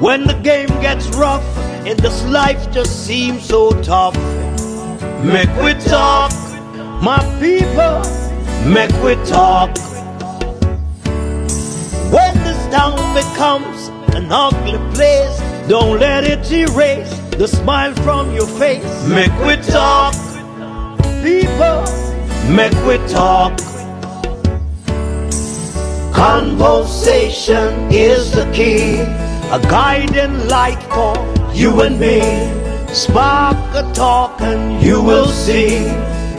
When the game gets rough and this life just seems so tough, Mek Wi Talk, my people, Mek Wi Talk. When this town becomes an ugly place, don't let it erase the smile from your face. Mek Wi Talk, people, Mek Wi Talk. Conversation is the key, a guiding light for you and me. Spark a talk and you will see.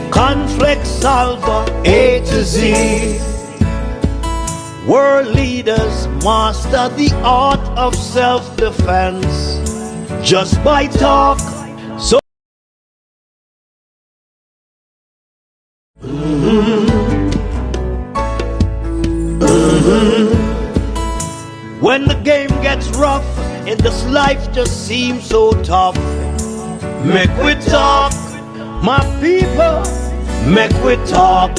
Conflict solver A to Z. World leaders master the art of self-defense just by talk. So when the game gets rough and this life just seems so tough, Mek Wi Talk, my people, Mek Wi Talk.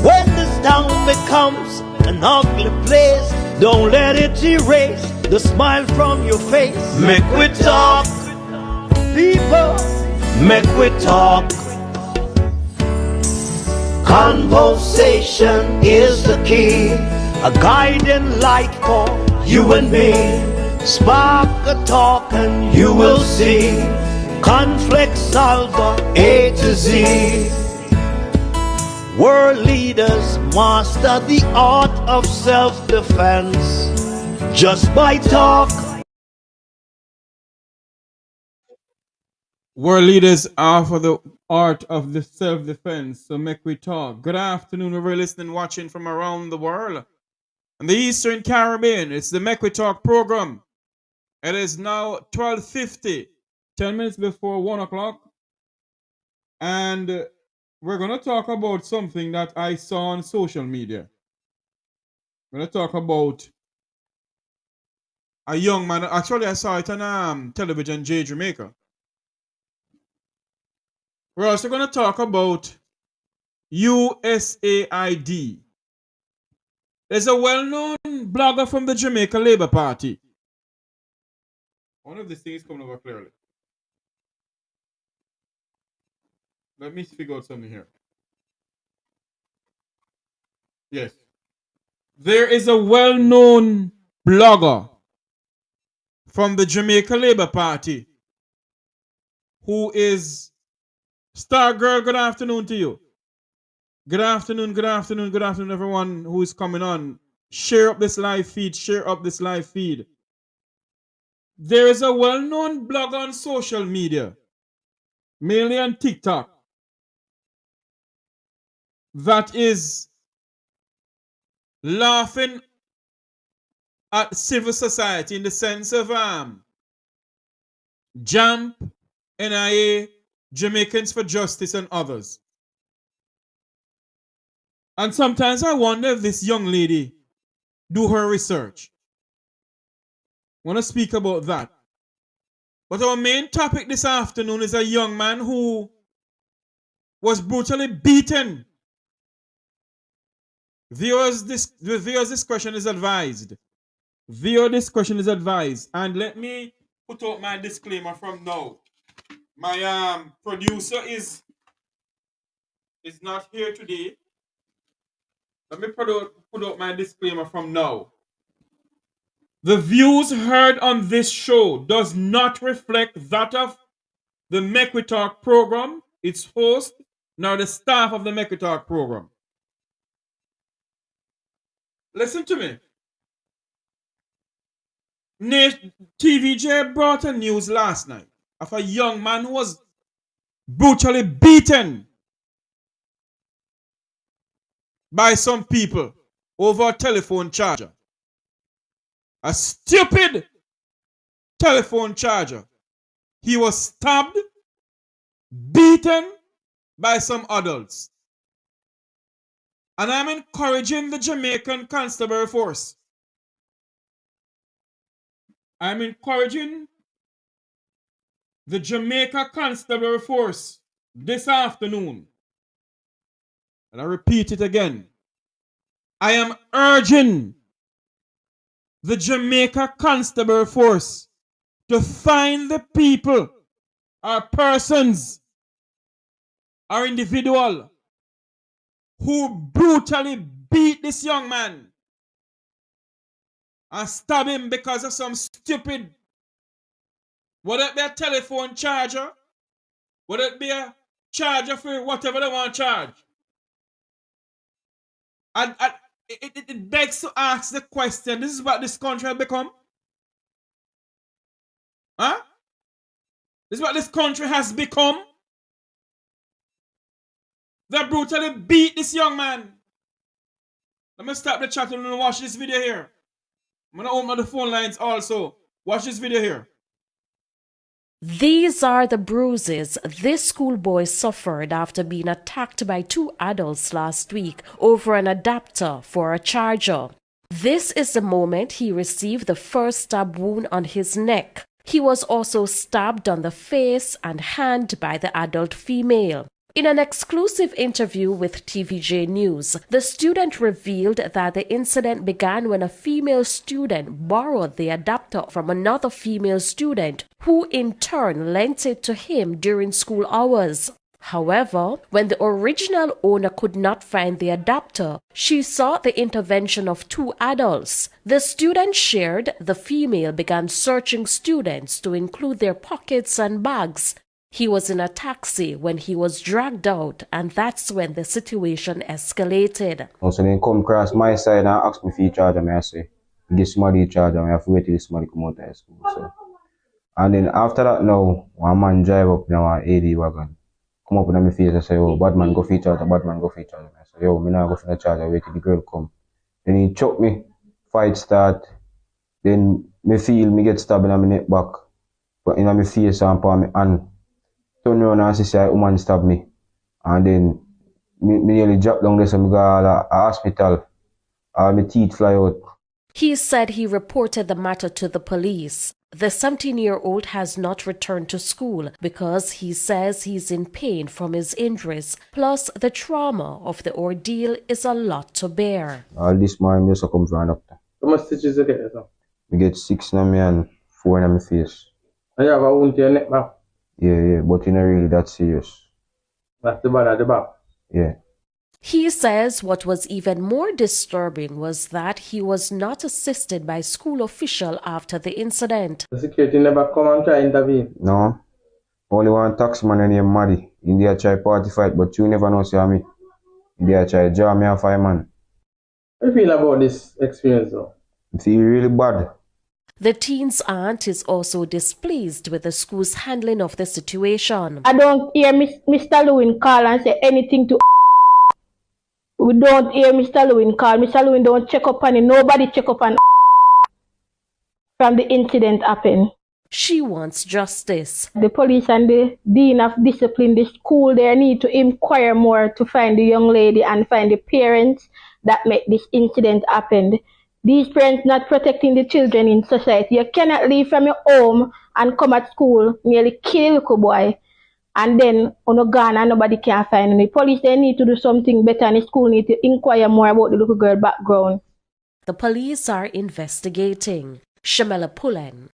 When this town becomes an ugly place, don't let it erase the smile from your face. Mek Wi Talk, people, Mek Wi Talk. Conversation is the key, a guiding light for you and me. Spark a talk and you will see. Conflict solver A to Z. World leaders master the art of self-defense just by talk. World leaders are for the art of the self-defense. So Mek Wi Talk. Good afternoon, whoever listening, watching from around the world. In the Eastern Caribbean, it's the Mek Wi Talk program. It is now 12:50, 10 minutes before 1 o'clock. And we're going to talk about something that I saw on social media. We're going to talk about a young man. Actually, I saw it on television, J Jamaica. We're also going to talk about USAID. There's a well-known blogger from the Jamaica Labour Party. One of these things coming over clearly. Let me figure out something here. Yes. There is a well-known blogger from the Jamaica Labour Party who is Star Girl. Good afternoon to you. Good afternoon, good afternoon, good afternoon, everyone who is coming on. Share up this live feed, share up this live feed. There is a well-known blogger on social media, mainly on TikTok, that is laughing at civil society in the sense of JAMP, NIA, Jamaicans for Justice, and others. And sometimes I wonder if this young lady do her research. I want to speak about that. But our main topic this afternoon is a young man who was brutally beaten. Viewers' discretion is advised. Viewer discretion is advised. And let me put out my disclaimer from now. My producer is not here today. Let me put out my disclaimer from now. The views heard on this show does not reflect that of the Mek Wi Talk program, its host, nor the staff of the Mek Wi Talk program. Listen to me. TVJ brought a news last night of a young man who was brutally beaten by some people over a telephone charger. A stupid telephone charger. He was stabbed, beaten by some adults. And I'm encouraging the Jamaican Constabulary Force. I'm encouraging the Jamaica Constabulary Force this afternoon And I repeat it again. I am urging the Jamaica Constable Force to find the people or persons or individual who brutally beat this young man and stab him because of some stupid, whether it be a telephone charger, whether it be a charger for whatever they want to charge. And it begs to ask the question, this is what this country has become? Huh? This is what this country has become? They brutally beat this young man. Let me stop the chat and watch this video here. I'm going to open the phone lines also. Watch this video here. These are the bruises this schoolboy suffered after being attacked by two adults last week over an adapter for a charger. This is the moment he received the first stab wound on his neck. He was also stabbed on the face and hand by the adult female. In an exclusive interview with TVJ News, the student revealed that the incident began when a female student borrowed the adapter from another female student, who in turn lent it to him during school hours. However, when the original owner could not find the adapter, she sought the intervention of two adults. The student shared the female began searching students to include their pockets and bags. He was in a taxi when he was dragged out, and that's when the situation escalated. So they come across my side and ask me for the charger, I say, give somebody the charger, I have to wait till somebody come out of school. So. And then after that now, one man drive up in our AD wagon, come up in my face and say, oh, bad man go for the charger, bad man go for the charger. I say, yo, me not go for the charger, wait till the girl come. Then he choke me, fight start, then me feel me get stabbed in my neck back, but in my face and palm me hand. Turn around and see a woman stab me. And then me nearly drop down there, so I go to the hospital. All my teeth fly out. He said he reported the matter to the police. The 17-year-old has not returned to school because he says he's in pain from his injuries. Plus, the trauma of the ordeal is a lot to bear. All this morning, just come from a doctor. How much stitches you get? I get 6 in me and 4 in my face. And you have a wound to your neck, man? Yeah, but it's not really that serious. That's the bad at the back? Yeah. He says what was even more disturbing was that he was not assisted by school official after the incident. The security never come and try intervene? No. Only one taxman named Maddy. India try party fight, but you never know see me. India try draw me a fireman. How do you feel about this experience though? I feel really bad. The teen's aunt is also displeased with the school's handling of the situation. I don't hear Mr. Lewin call and say anything to. We don't hear Mr. Lewin call. Mr. Lewin don't check up on it. Nobody check up on from the incident happened. She wants justice. The police and the dean of discipline, the school, they need to inquire more to find the young lady and find the parents that made this incident happen. These parents not protecting the children in society. You cannot leave from your home and come at school, nearly kill a little boy, and then on a gun and nobody can find him. The police, they need to do something better, and the school need to inquire more about the little girl background. The police are investigating. Shamela Pullen.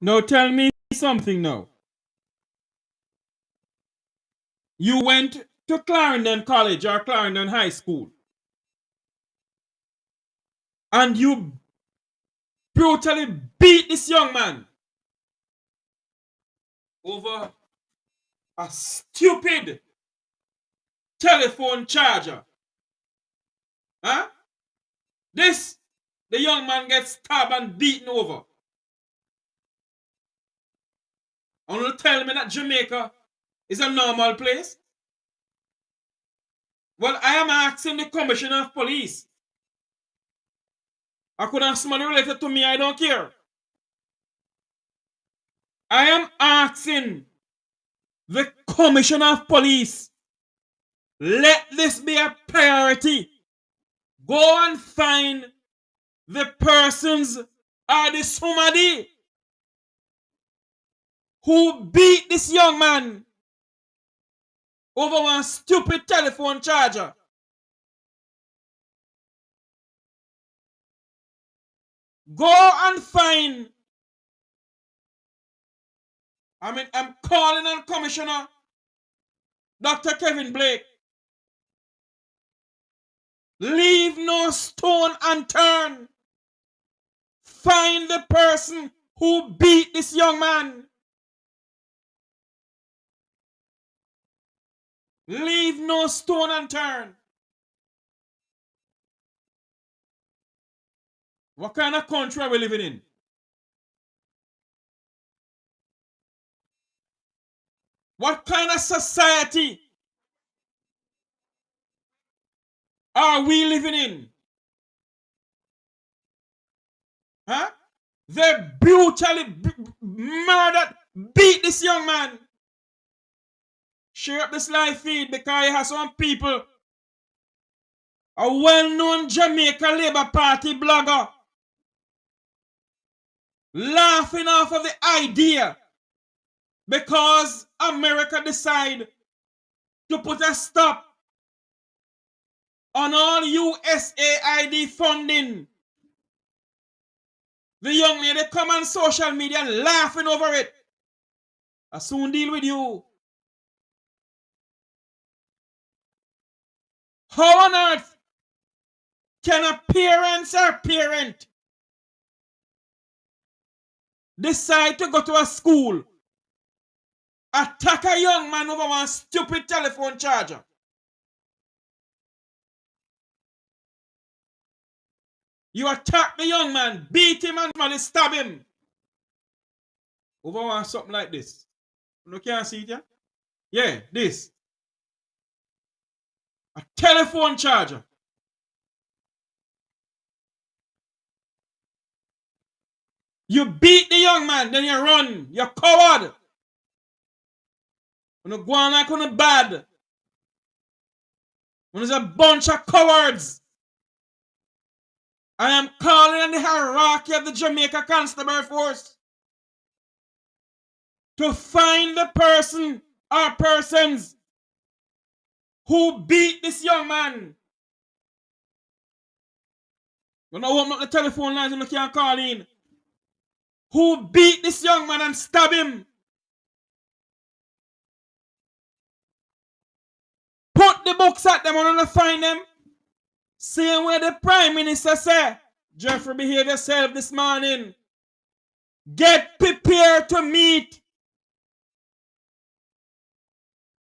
Now tell me something now. You went to Clarendon College or Clarendon High School, and you brutally beat this young man over a stupid telephone charger. Huh? The young man gets stabbed and beaten over. I want to tell me that Jamaica is a normal place? Well, I am asking the Commissioner of Police. I could have somebody related to me, I don't care. I am asking the Commissioner of Police, let this be a priority. Go and find the persons or the somebody who beat this young man over one stupid telephone charger. Go and find. I'm calling on Commissioner Dr. Kevin Blake. Leave no stone unturned. Find the person who beat this young man. Leave no stone unturned. What kind of country are we living in? What kind of society are we living in? Huh? They brutally murdered, beat this young man. Share up this live feed because he has some people. A well-known Jamaica Labour Party blogger laughing off of the idea because America decided to put a stop on all USAID funding. The young lady come on social media laughing over it. I soon deal with you. How on earth can a parent or parent decide to go to a school, attack a young man over one stupid telephone charger? You attack the young man, beat him and stab him over one something like this. You can't see it, yeah? Yeah, this. A telephone charger. You beat the young man, then you run. You're coward. When you go on like on bad. When there's a bunch of cowards. I am calling on the hierarchy of the Jamaica Constabulary Force to find the person or persons who beat this young man. You know, open up the telephone lines and you can't call in. Who beat this young man and stab him? Put the books at them and find them. Same way the Prime Minister said, Jeffrey, behave yourself this morning. Get prepared to meet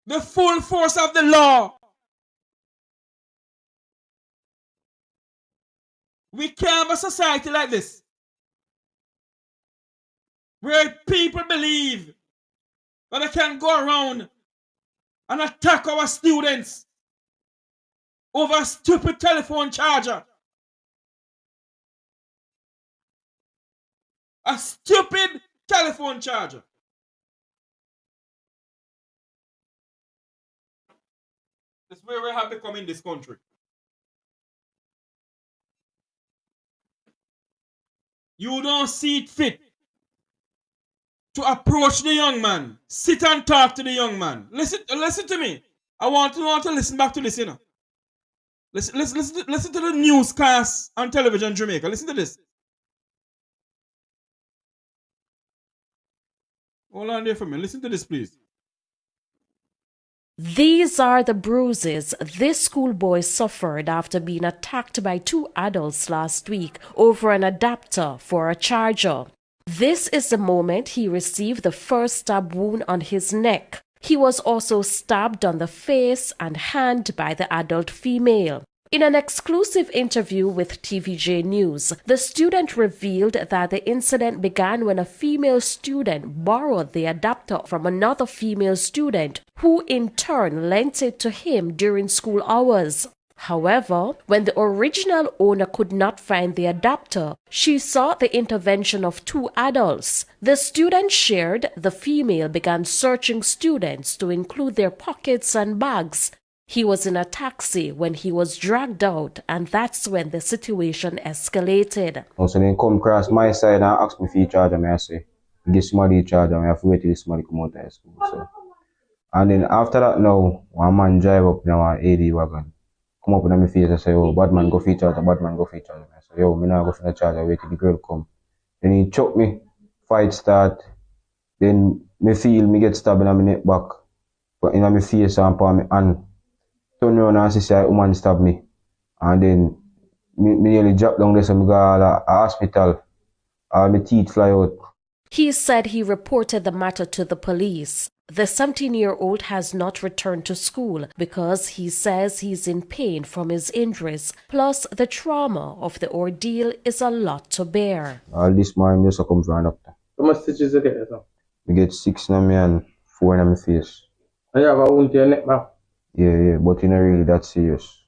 the full force of the law. We can't have a society like this, where people believe that they can go around and attack our students over a stupid telephone charger. A stupid telephone charger. That's where we have become in this country. You don't see it fit to approach the young man, sit and talk to the young man. Listen to me. I want to listen back to this, you know. Listen to the newscast on television in Jamaica. Listen to this. Hold on there for me. Listen to this, please. These are the bruises this schoolboy suffered after being attacked by two adults last week over an adapter for a charger. This is the moment he received the first stab wound on his neck. He was also stabbed on the face and hand by the adult female. In an exclusive interview with TVJ News, the student revealed that the incident began when a female student borrowed the adapter from another female student, who in turn lent it to him during school hours. However, when the original owner could not find the adapter, she sought the intervention of two adults. The student shared the female began searching students to include their pockets and bags. He was in a taxi when he was dragged out, and that's when the situation escalated. So they come across my side and ask me for the charger, I say, give somebody the charger, I have to wait till somebody come out of school. So And then after that now, one man drive up in our AD wagon. Come up in my face and say, oh, bad man go feature, bad man go feature. I say, yo, me not go for the charge, I wait till the girl come. Then he choke me, fight start. Then me feel me get stabbed in my neck back, but in my face and palm me hand. Turn around and see a woman stab me. And then me nearly drop down there, so me go a hospital. All my teeth fly out. He said he reported the matter to the police. The 17-year-old has not returned to school because he says he's in pain from his injuries, plus the trauma of the ordeal is a lot to bear. All this morning just come from a doctor. How much stitches you get, sir? Me get 6 in my hand, 4 in my face. And you have a wound to your neck back. Yeah, but it's not really that serious.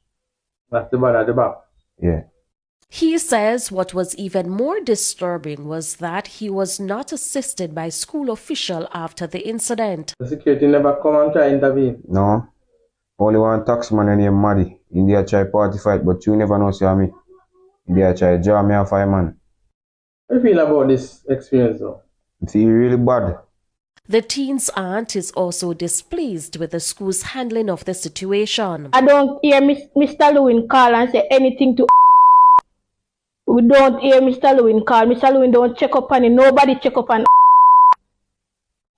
That's the bad at the back. Yeah. He says what was even more disturbing was that he was not assisted by school official after the incident. The security never come and try intervene. No. Only one taxman named Maddy. In there try party fight, but you never know see me. In there try draw me a fireman. How you feel about this experience though? I feel really bad. The teen's aunt is also displeased with the school's handling of the situation. I don't hear Mr. Lewin call and say anything to. We don't hear Mr. Lewin call. Mr. Lewin don't check up on him. Nobody check up on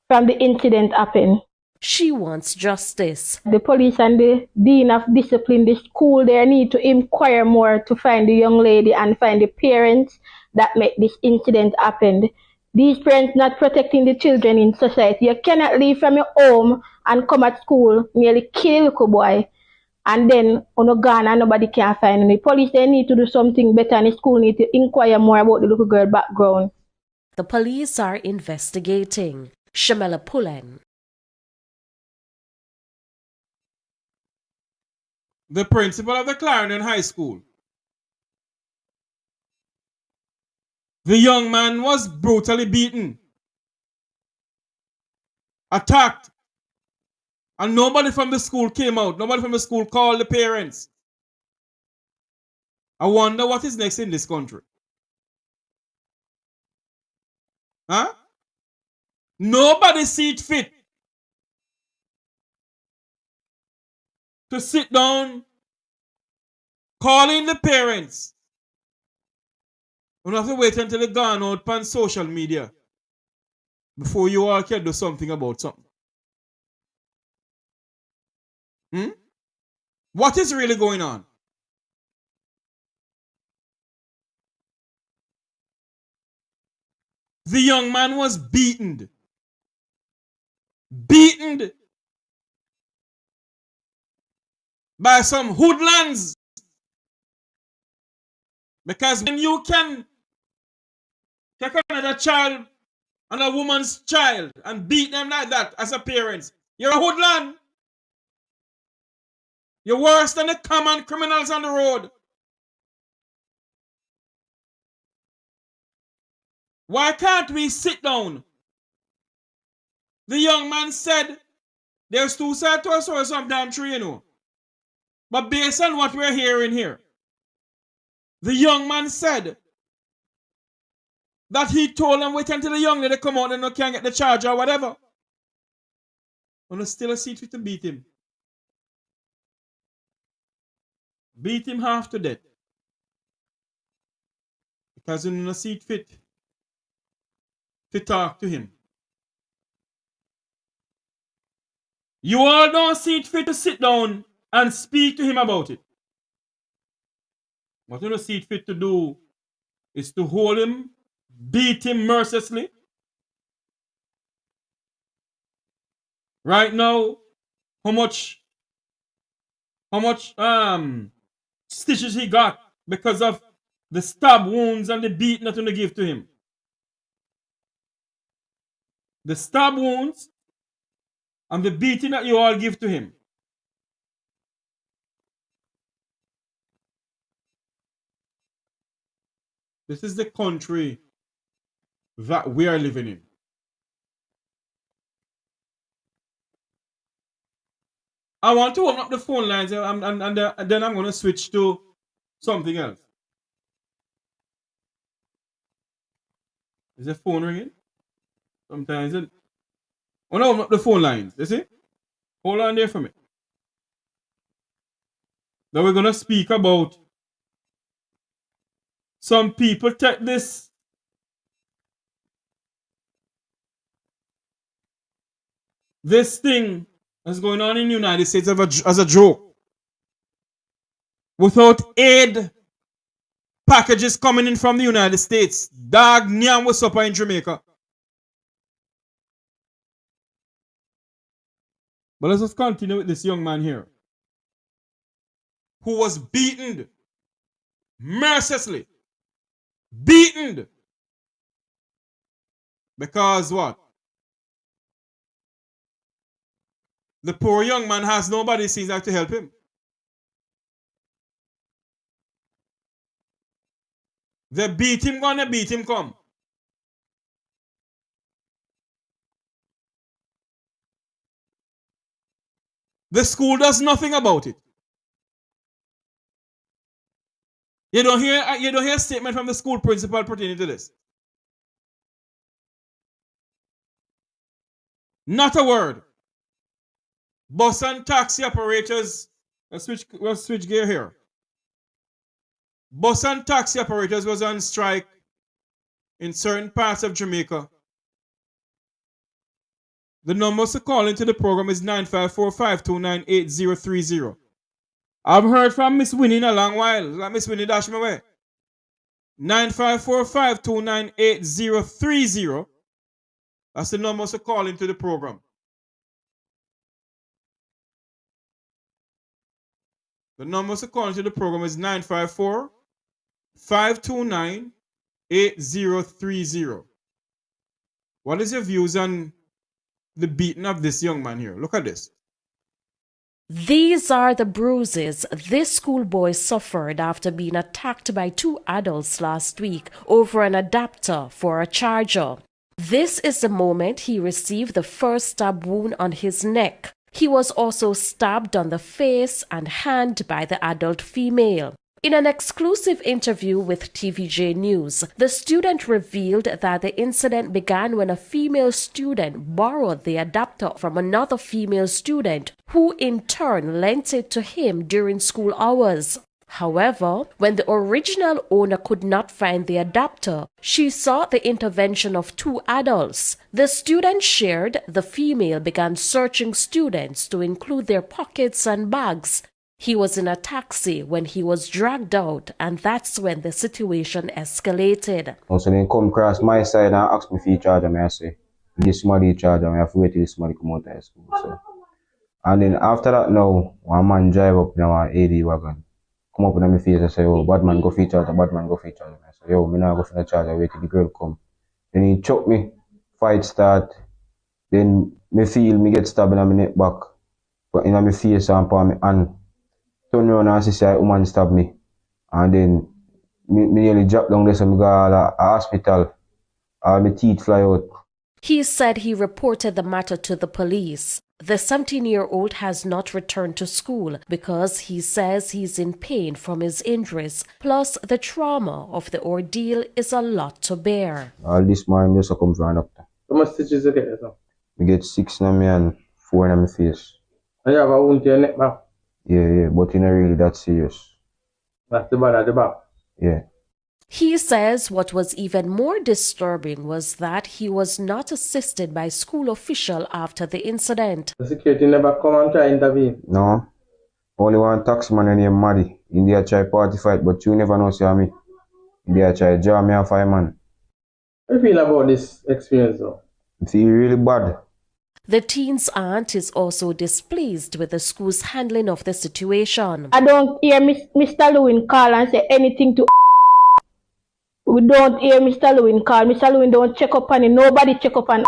from the incident happened. She wants justice. The police and the dean of discipline, the school, they need to inquire more to find the young lady and find the parents that make this incident happen. These parents not protecting the children in society. You cannot leave from your home and come at school, nearly kill a little boy, and then on a gun and nobody can find him. The police, they need to do something better, and the school need to inquire more about the little girl background. The police are investigating. Shamela Pullen. The principal of the Clarendon High School. The young man was brutally beaten, attacked, and nobody from the school came out. Nobody from the school called the parents. I wonder what is next in this country. Huh? Nobody see it fit to sit down, calling the parents. You have to wait until they gone out on social media before you all can do something about something. What is really going on? The young man was beaten. Beaten by some hoodlums. Because when you can take another child and a woman's child and beat them like that as a parent, you're a hoodlum. You're worse than the common criminals on the road. Why can't we sit down? The young man said there's two sides to a story, sometimes three, you know. But based on what we're hearing here, the young man said that he told them wait until the young lady come out and they can't get the charge or whatever. And still a seat fit to beat him. Beat him half to death. Because you don't see it fit to talk to him. You all don't see it fit to sit down and speak to him about it. What you don't see it fit to do is to hold him, beat him mercilessly. Right now, how much stitches he got because of the stab wounds and the beating that you give to him. The stab wounds and the beating that you all give to him. This is the country that we are living in. I want to open up the phone lines and then I'm going to switch to something else. Is the phone ringing? Sometimes it. I want to open up the phone lines, you see? Hold on there for me. Now we're going to speak about some people take this thing that's going on in the United States as a joke. Without aid packages coming in from the United States, dog nyam was up in Jamaica. But let's just continue with this young man here, who was beaten mercilessly. Beaten. Because what? The poor young man has nobody seems like to help him. They beat him, gonna beat him come. The school does nothing about it. You don't hear a statement from the school principal pertaining to this. Not a word. Bus and taxi operators, let's switch gear here. Bus and taxi operators was on strike in certain parts of Jamaica. The numbers to call into the program is 954-529-8030. I've heard from Miss Winnie in a long while. Like Miss Winnie dash me away. 954-529-8030. That's the numbers to call into the program. The numbers to call into the program is 954-529-8030. What is your views on the beating of this young man here? Look at this. These are the bruises this schoolboy suffered after being attacked by two adults last week over an adapter for a charger. This is the moment he received the first stab wound on his neck. He was also stabbed on the face and hand by the adult female. In an exclusive interview with TVJ News, the student revealed that the incident began when a female student borrowed the adapter from another female student, who in turn lent it to him during school hours. However, when the original owner could not find the adapter, she sought the intervention of two adults. The student shared the female began searching students to include their pockets and bags. He was in a taxi when he was dragged out, and that's when the situation escalated. So they come across my side and ask me for charge, and I say, give somebody charge, and I have to wait till somebody come out of school. So. And then after that now, one man drive up in our AD wagon. Come up in my face and say, oh, bad man go for charge, bad man go for charge. I say, yo, me not go for the charge, I wait till the girl come. Then he choke me, fight start. Then me feel me get stabbed in my neck back, but in my face and palm me hand. Turn around and see a woman stab me. And then me nearly drop down there, so I go to the hospital. All my teeth fly out. He said he reported the matter to the police. The 17-year-old has not returned to school because he says he's in pain from his injuries, plus the trauma of the ordeal is a lot to bear. All this morning just come from a doctor. How much stitches you get, sir? I get 6 in me and 4 in my face. And you have a wound to your neck, man? Yeah, but it's not really that serious. That's the bad at the back? Yeah. He says what was even more disturbing was that he was not assisted by school official after the incident. The security never come and try intervene? No. Only one taxman named Maddie. India try party fight, but you never know see me. India try draw me a fireman. How do you feel about this experience, though? I feel really bad. The teen's aunt is also displeased with the school's handling of the situation. I don't hear Mr. Lewin call and say anything to we don't hear Mr. Lewin call. Mr. Lewin don't check up on it. Nobody check up on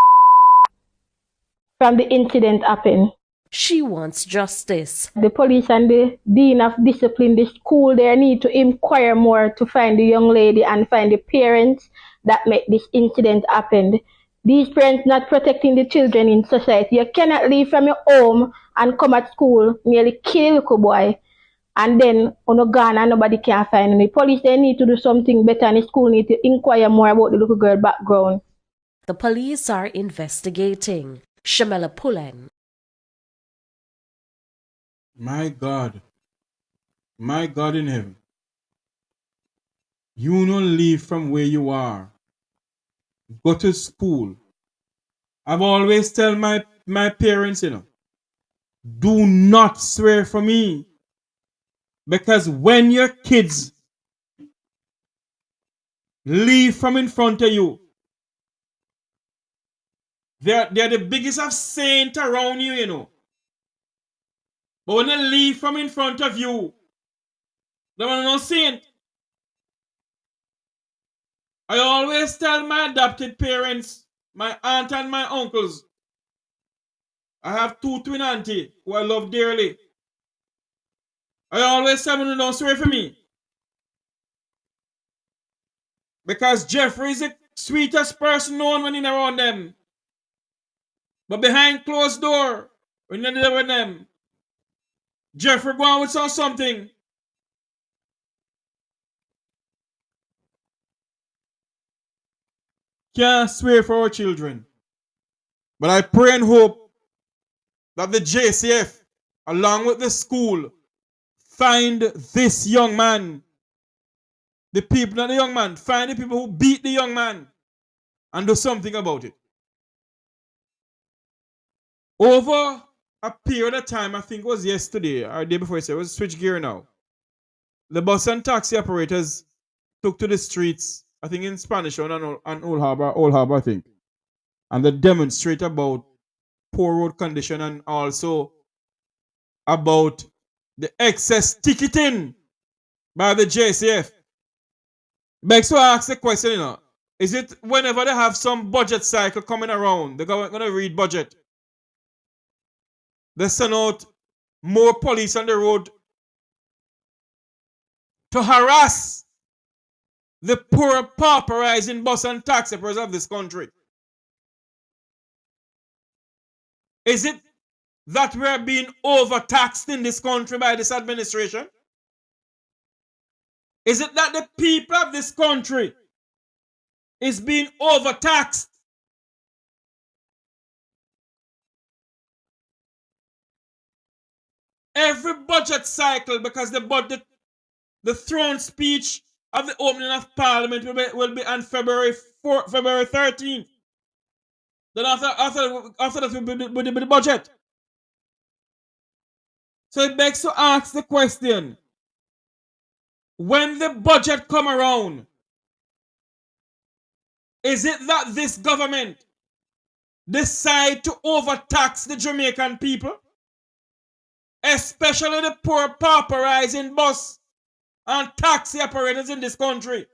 from the incident happened. She wants justice. The police and the dean of discipline, the school, they need to inquire more to find the young lady and find the parents that made this incident happen. These parents not protecting the children in society. You cannot leave from your home and come at school, nearly kill a little boy, and then on a gun and nobody can find him. The police, they need to do something better, and the school need to inquire more about the little girl background. The police are investigating. Shamela Pullen, My God in heaven, you don't leave from where you are. Go to school. I've always tell my parents, do not swear for me. Because when your kids leave from in front of you, they're the biggest of saints around you, But when they leave from in front of you, they are no saint. I always tell my adopted parents, my aunt and my uncles, I have 2 twin aunties who I love dearly. I always tell them, don't swear for me. Because Jeffrey is the sweetest person known when he's around them. But behind closed door, when you're there with them, Jeffrey go on with something. Can't swear for our children. But I pray and hope that the JCF, along with the school, find this young man. The people, not the young man. Find the people who beat the young man and do something about it. Over a period of time, I think it was yesterday or the day before, it was switch gear now. The bus and taxi operators took to the streets, I think in Spanish on Old Harbor, I think. And they demonstrate about poor road condition and also about the excess ticketing by the JCF. Begs to ask the question, is it whenever they have some budget cycle coming around, they're going to read budget, they send out more police on the road to harass the poor pauperizing bus and taxi operators of this country? Is it that we're being overtaxed in this country by this administration? Is it that the people of this country is being overtaxed? Every budget cycle, because the throne speech of the opening of Parliament will be on February 13th. Then after that will be the budget. So it begs to ask the question, when the budget come around, is it that this government decide to overtax the Jamaican people? Especially the poor pauperizing bus and taxi operators in this country.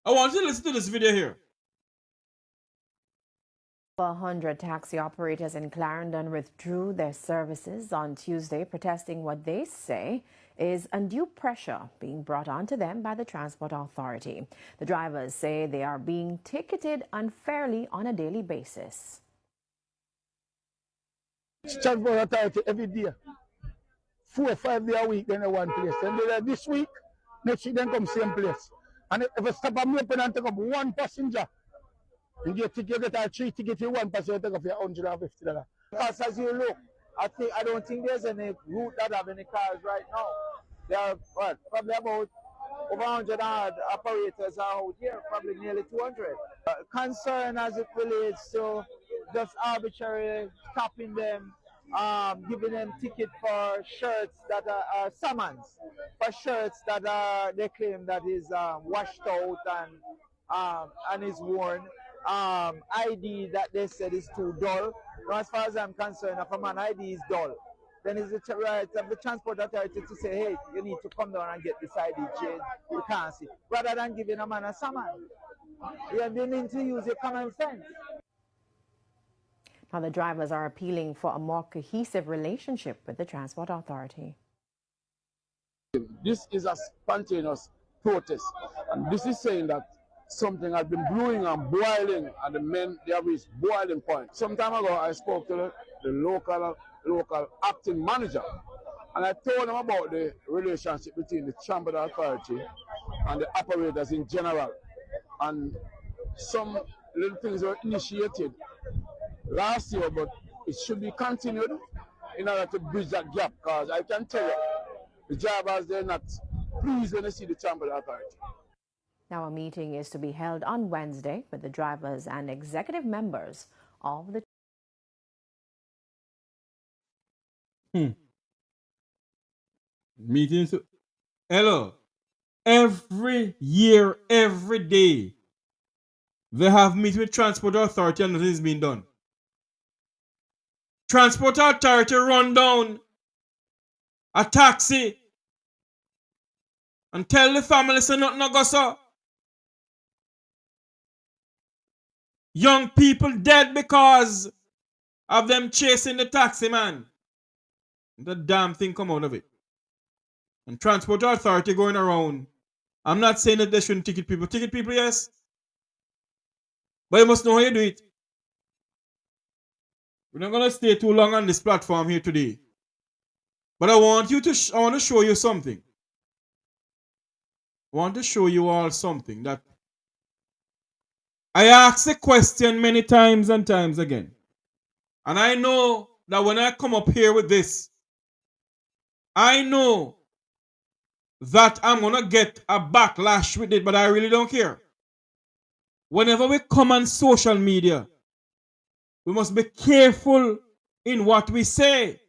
I want you to listen to this video here. 100 taxi operators in Clarendon withdrew their services on Tuesday, protesting what they say is undue pressure being brought onto them by the Transport Authority. The drivers say they are being ticketed unfairly on a daily basis. Transport Authority every day, 4 or 5 days a week, then one place. And then this week, next week, then come same place. And if I stop and open and take up one passenger, you get a 3 tickets for one passenger, take up for $150. Because as you look, I don't think there's any route that have any cars right now. There are probably about over 100 operators are out here, probably nearly 200. Concern as it relates to just arbitrarily stopping them, giving them ticket for shirts that are summons, for shirts that they claim that is washed out and is worn. ID that they said is too dull. Now, as far as I'm concerned, if a man ID is dull, then it's the right of the Transport Authority to say, hey, you need to come down and get this ID changed. We can't see. Rather than giving a man a summon. You need to use your common sense. Now, the drivers are appealing for a more cohesive relationship with the Transport Authority. This is a spontaneous protest. And this is saying that something has been brewing and boiling, and the men, they have reached boiling point. Some time ago, I spoke to the local acting manager, and I told him about the relationship between the Transport Authority and the operators in general. And some little things were initiated last year, but it should be continued in order to bridge that gap, because I can tell you, the drivers, they're not pleased when they see the Transport Authority. Now, a meeting is to be held on Wednesday with the drivers and executive members of the Meetings. Hello. Every year, every day, they have meeting with Transport Authority and nothing is being done. Transport Authority run down a taxi and tell the family say nothing no go so. Young people dead because of them chasing the taxi man. The damn thing come out of it. And Transport Authority going around. I'm not saying that they shouldn't ticket people. Ticket people, yes. But you must know how you do it. We're not going to stay too long on this platform here today. But I want you to I want to show you something. I want to show you all something that I asked the question many times and times again. And I know that when I come up here with this, I know that I'm going to get a backlash with it, but I really don't care. Whenever we come on social media, we must be careful in what we say.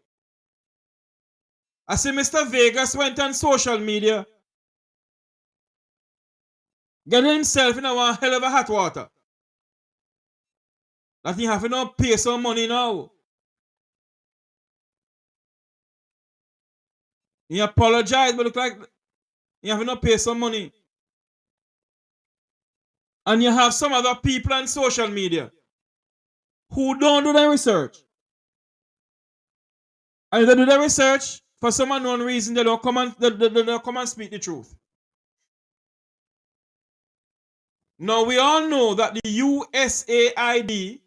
I see Mr. Vegas went on social media, getting himself in a hell of a hot water. That he have to pay some money now. He apologized, but look like he have to pay some money. And you have some other people on social media who don't do their research. And if they do their research, for some unknown reason, they don't come and speak the truth. Now, we all know that the USAID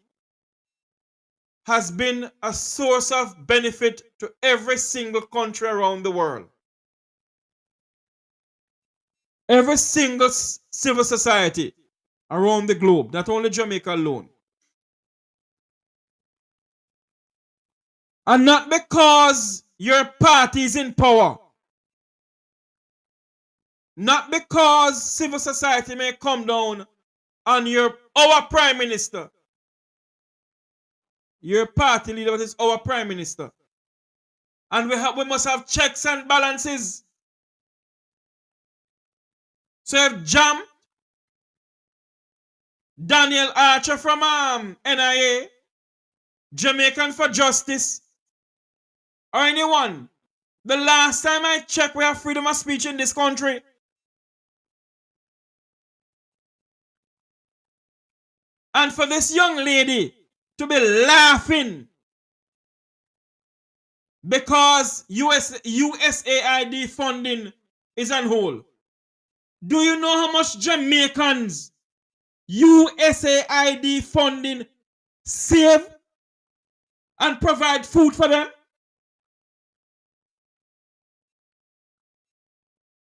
has been a source of benefit to every single country around the world. Every single civil society around the globe, not only Jamaica alone. And not because your party is in power. Not because civil society may come down on our prime minister. Your party leader is our prime minister. And we must have checks and balances. So if Jam, Daniel Archer from NIA, Jamaican for Justice, or anyone, the last time I checked, we have freedom of speech in this country. And for this young lady to be laughing because USAID funding is on hold. Do you know how much Jamaicans USAID funding save and provide food for them?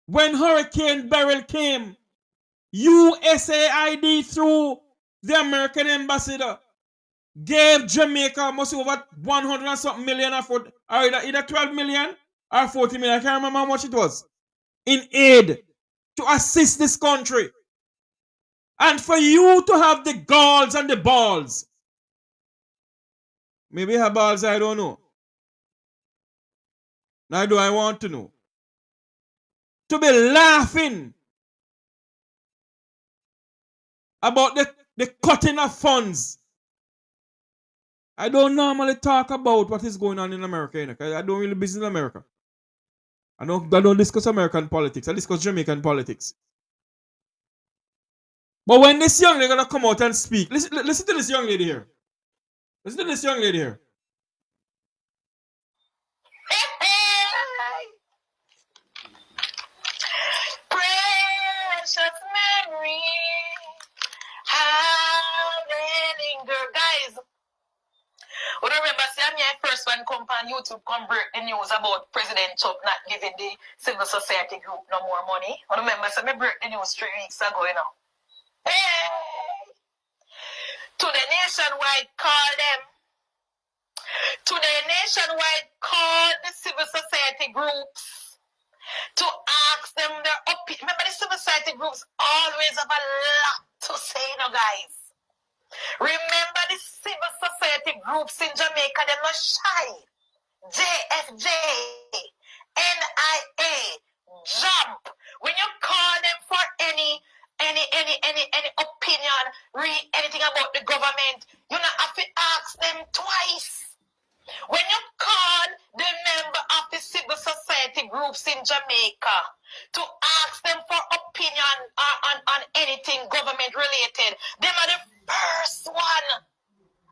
When Hurricane Beryl came, USAID through the American ambassador gave Jamaica must over 100 and something million or either 12 million or 40 million. I can't remember how much it was in aid to assist this country. And for you to have the galls and the balls, maybe her balls, I don't know. Now do I want to know? To be laughing about the cutting of funds. I don't normally talk about what is going on in America. I don't really business in America. I don't discuss American politics. I discuss Jamaican politics. But when this young lady gonna come out and speak, listen to this young lady here. Listen to this young lady here. Precious memory, how they linger, guys. But remember, see, I'm your first one come on YouTube convert the news about President Trump not giving the civil society group no more money. I remember, so I break the news 3 weeks ago, you know. Hey! To the nationwide call them. Today, Nationwide called the civil society groups to ask them their opinion. Remember, the civil society groups always have a lot to say, guys. Remember, the civil society groups in Jamaica, they're not shy. JFJ, NIA, JUMP. When you call them for any opinion, read anything about the government, you don't have to ask them twice. When you call the member of the civil society groups in Jamaica to ask them for opinion on anything government related, them are the first one.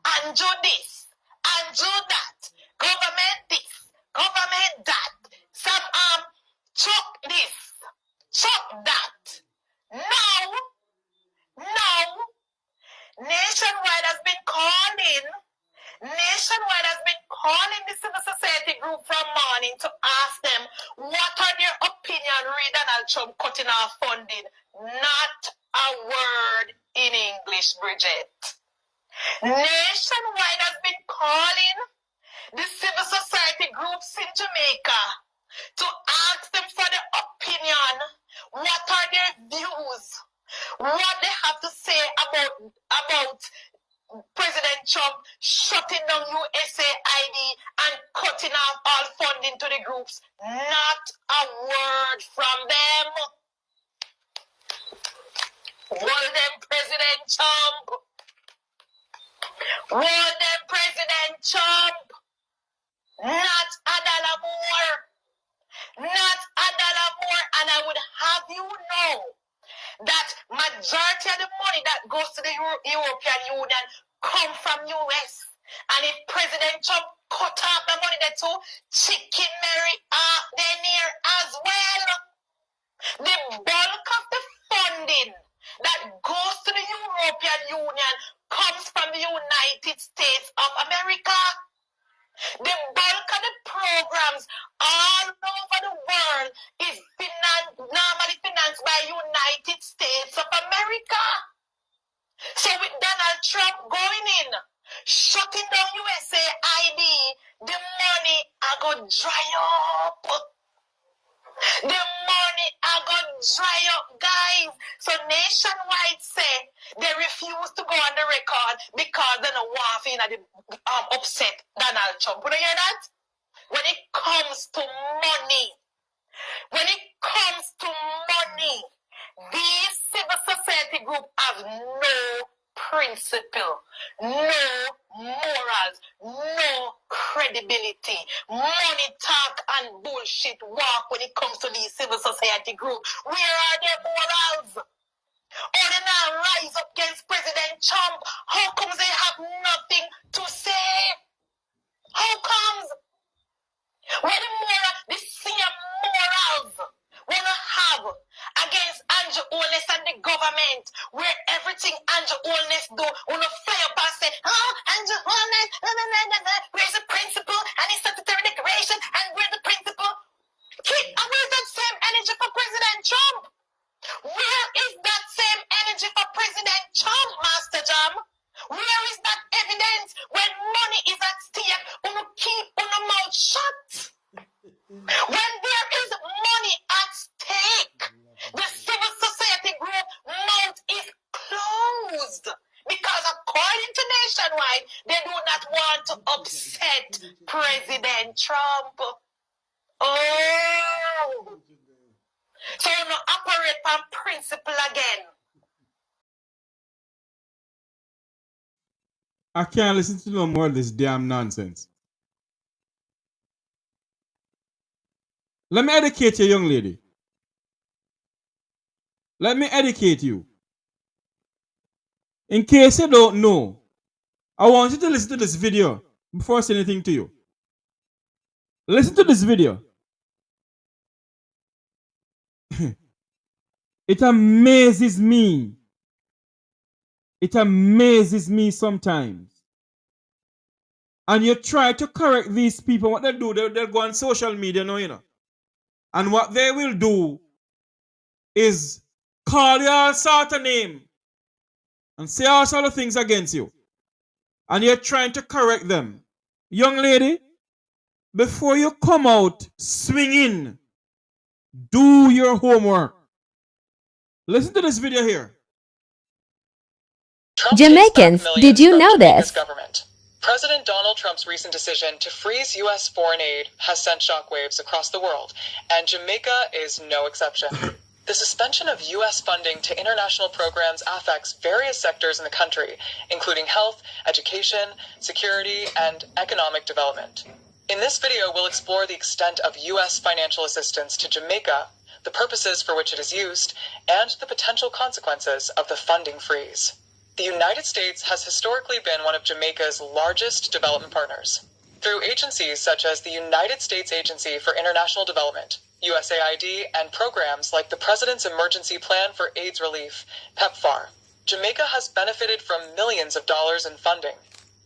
And do this, and do that. Government this, government that. Some chuck this, chuck that. Now, Nationwide has been calling the civil society group from morning to ask them what are their opinion re Donald Trump cutting off funding. Not a word in English, Bridget. Nationwide has been calling the civil society groups in Jamaica to ask them for their opinion. What are their views? What they have to say about President Trump shutting down USAID and cutting off all funding to the groups. Not a word from them. Well then, President Trump. Well then, President Trump. Not a dollar more. Not a dollar more. And I would have you know that majority of the money that goes to the European Union come from US. And if President Trump cut off the money there too, Chicken Mary they near as well. The bulk of the funding that goes to the European Union comes from the United States of America. The bulk of the programs all over the world is normally financed by United States of America. So with Donald Trump going in, shutting down USAID, the money are going to dry up. The money are going to dry up, guys. So Nationwide say they refuse to go on the record because they don't want to upset Donald Trump. You hear that? When it comes to money, these civil society group have no principle, no morals, no credibility. Money talk and bullshit walk when it comes to these civil society group. Where are their morals? Or they now rise up against President Trump? How comes they have nothing to say? How comes? Where the same morals wanna have against Andrew Holness and the government, where everything Andrew Holness do, wanna fly up and say, oh, Andrew Holness, where's the principle and his statutory declaration, and where's the principle? And where's that same energy for President Trump? Where is that same energy for President Trump, Master Jam? Where is that evidence when money is at stake? Wanna keep on the mouth shut? When there is money at stake, the civil society group mouth is closed. Because according to Nationwide, they do not want to upset President Trump. Oh! So you know, operate on principle again. I can't listen to no more of this damn nonsense. Let me educate you, young lady. Let me educate you. In case you don't know, I want you to listen to this video before I say anything to you. Listen to this video. It amazes me. It amazes me sometimes. And you try to correct these people. What they do, they'll go on social media now, you know. And what they will do is call you all sort of name and say all sort of things against you. And you're trying to correct them. Young lady, before you come out swinging, do your homework. Listen to this video here. Jamaicans, did you know this? Government. President Donald Trump's recent decision to freeze U.S. foreign aid has sent shockwaves across the world, and Jamaica is no exception. The suspension of U.S. funding to international programs affects various sectors in the country, including health, education, security, and economic development. In this video, we'll explore the extent of U.S. financial assistance to Jamaica, the purposes for which it is used, and the potential consequences of the funding freeze. The United States has historically been one of Jamaica's largest development partners. Through agencies such as the United States Agency for International Development, USAID, and programs like the President's Emergency Plan for AIDS Relief, PEPFAR, Jamaica has benefited from millions of dollars in funding.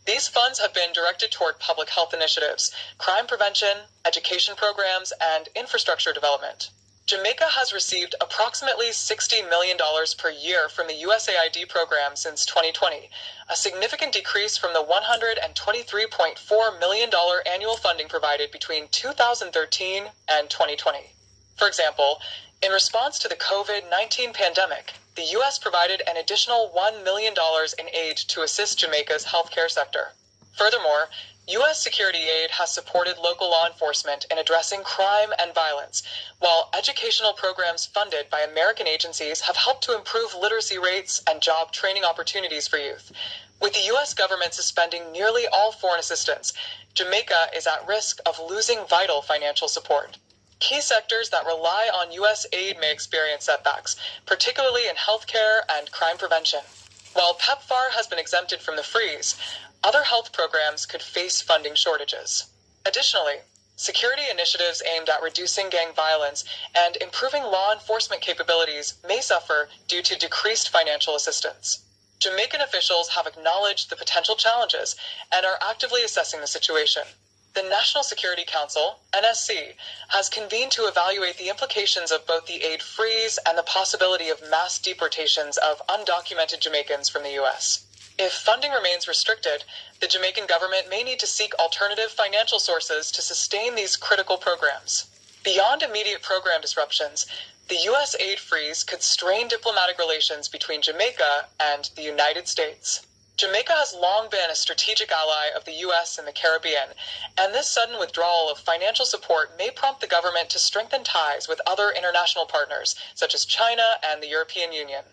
These funds have been directed toward public health initiatives, crime prevention, education programs, and infrastructure development. Jamaica has received approximately $60 million per year from the USAID program since 2020, a significant decrease from the $123.4 million annual funding provided between 2013 and 2020. For example, in response to the COVID-19 pandemic, the U.S. provided an additional $1 million in aid to assist Jamaica's healthcare sector. Furthermore, U.S. security aid has supported local law enforcement in addressing crime and violence, while educational programs funded by American agencies have helped to improve literacy rates and job training opportunities for youth. With the U.S. government suspending nearly all foreign assistance, Jamaica is at risk of losing vital financial support. Key sectors that rely on U.S. aid may experience setbacks, particularly in healthcare and crime prevention. While PEPFAR has been exempted from the freeze, other health programs could face funding shortages. Additionally, security initiatives aimed at reducing gang violence and improving law enforcement capabilities may suffer due to decreased financial assistance. Jamaican officials have acknowledged the potential challenges and are actively assessing the situation. The National Security Council, NSC, has convened to evaluate the implications of both the aid freeze and the possibility of mass deportations of undocumented Jamaicans from the U.S. If funding remains restricted, the Jamaican government may need to seek alternative financial sources to sustain these critical programs. Beyond immediate program disruptions, the U.S. aid freeze could strain diplomatic relations between Jamaica and the United States. Jamaica has long been a strategic ally of the U.S. in the Caribbean, and this sudden withdrawal of financial support may prompt the government to strengthen ties with other international partners, such as China and the European Union.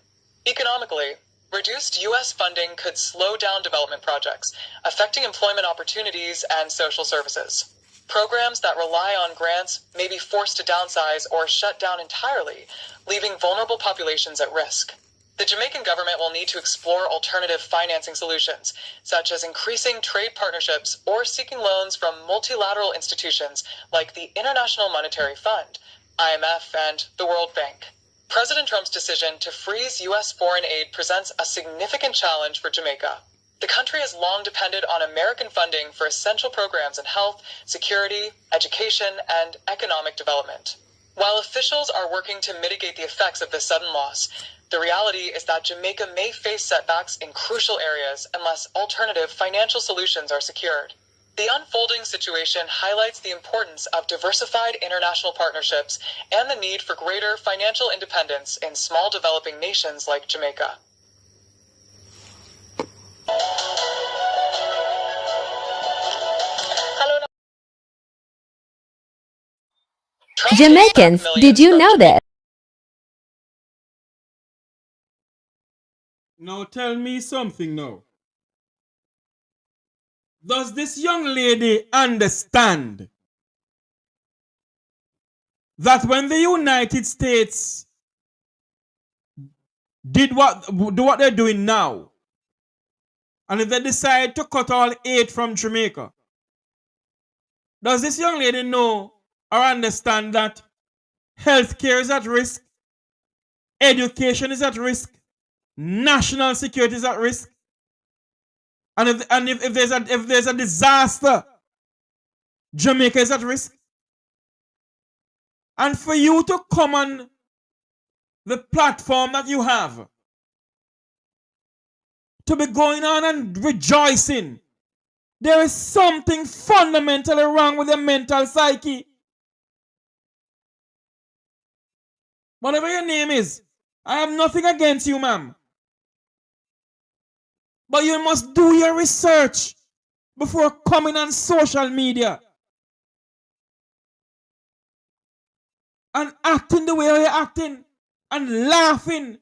Economically, reduced U.S. funding could slow down development projects, affecting employment opportunities and social services. Programs that rely on grants may be forced to downsize or shut down entirely, leaving vulnerable populations at risk. The Jamaican government will need to explore alternative financing solutions, such as increasing trade partnerships or seeking loans from multilateral institutions like the International Monetary Fund, IMF, and the World Bank. President Trump's decision to freeze U.S. foreign aid presents a significant challenge for Jamaica. The country has long depended on American funding for essential programs in health, security, education, and economic development. While officials are working to mitigate the effects of this sudden loss, the reality is that Jamaica may face setbacks in crucial areas unless alternative financial solutions are secured. The unfolding situation highlights the importance of diversified international partnerships and the need for greater financial independence in small developing nations like Jamaica. Jamaicans, did you know this? Now tell me something now. Does this young lady understand that when the United States do what they're doing now, and if they decide to cut all aid from Jamaica, does this young lady know or understand that healthcare is at risk, education is at risk, national security is at risk, and if there's a disaster, Jamaica is at risk? And for you to come on the platform that you have, to be going on and rejoicing There is something fundamentally wrong with your mental psyche. Whatever your name is, I have nothing against you, ma'am. But you must do your research before coming on social media and acting the way you're acting and laughing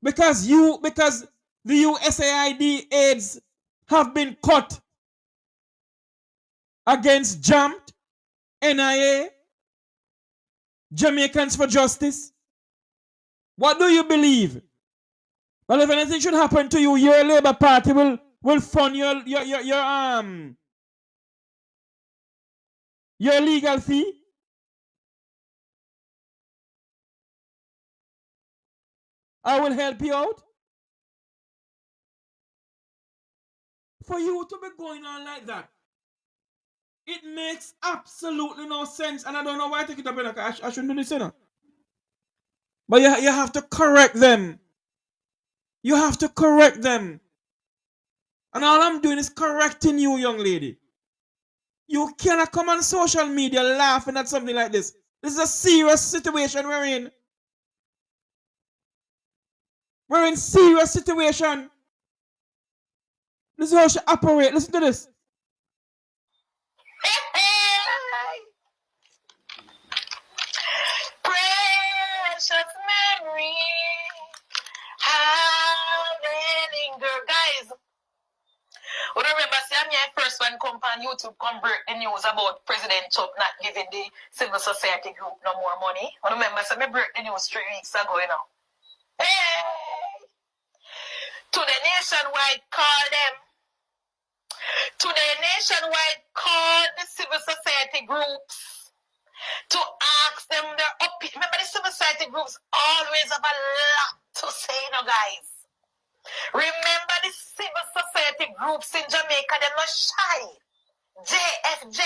because the USAID aids have been cut against JAMT, NIA, Jamaicans for Justice. What do you believe? Well, if anything should happen to you, your Labour Party will fund your legal fee. I will help you out. For you to be going on like that, it makes absolutely no sense. And I don't know why I take it up in a I shouldn't do this, you know. But you have to correct them. You have to correct them. And all I'm doing is correcting you, young lady. You cannot come on social media laughing at something like this. This is a serious situation we're in. We're in serious situation. This is how she operates. Listen to this. Precious memory, how they linger. Guys, when I remember, see, I'm your first one come on YouTube, convert the news about President Trump not giving the civil society group no more money. I remember, so I break the news 3 weeks ago, you know. Hey! To the nationwide, call them. To the nationwide, call the civil society groups to ask them their opinion. Remember, the civil society groups always have a lot to say, you know, guys. Remember, the civil society groups in Jamaica, they're not shy. JFJ,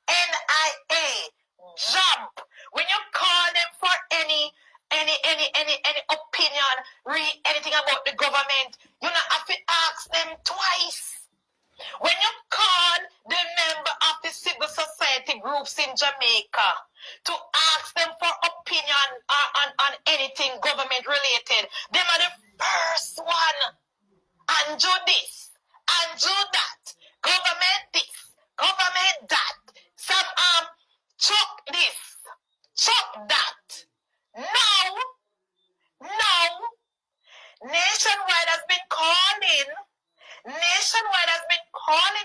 NIA, JUMP. When you call them for any opinion, read anything about the government, you don't have to ask them twice. When you call the member of the civil society groups in Jamaica to ask them for opinion on anything government related, them are the first one. And do this, and do that. Government this, government that. Some chuck this, chuck that. Now, Nationwide has been calling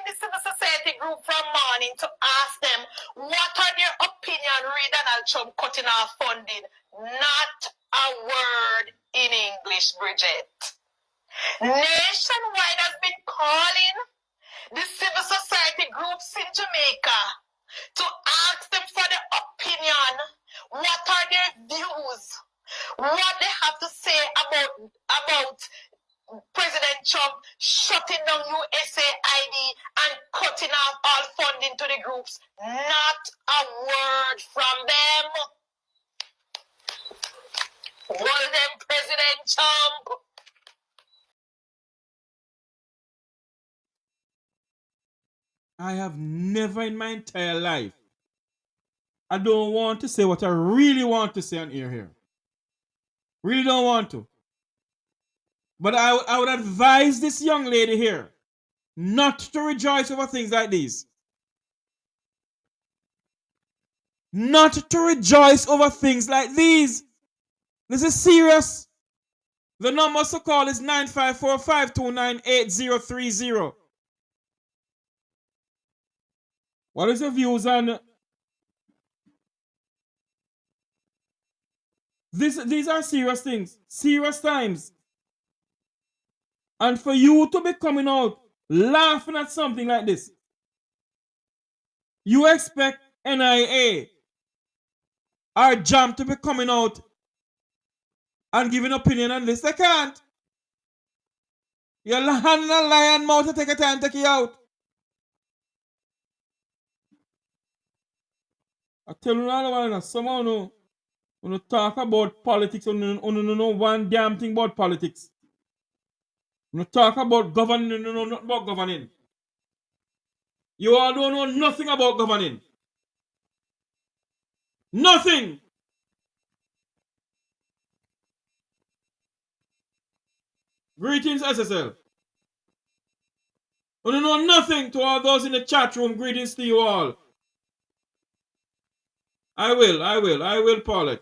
the civil society group from morning to ask them what are their opinion re Donald Trump cutting off funding. Not a word in English, Bridget. Nationwide has been calling the civil society groups in Jamaica to ask them for their opinion. What are their views? What they have to say about President Trump shutting down USAID and cutting off all funding to the groups. Not a word from them. Well then, President Trump. I have never in my entire life, I don't want to say what I really want to say on air here. Really don't want to. But I would advise this young lady here not to rejoice over things like these. Not to rejoice over things like these. This is serious. The number to call is 954-529-8030. What is your views on this? These are serious things, serious times. And for you to be coming out laughing at something like this, you expect NIA or JAM to be coming out and giving opinion on this. They can't. You're handing a lion mouth to take a time to take you out. I tell you all the someone who talk about politics, who know one damn thing about politics. When you talk about governing, you know nothing about governing. You all don't know nothing about governing. Nothing. Greetings, SSL. You don't know nothing to all those in the chat room. Greetings to you all. I will, Paulette.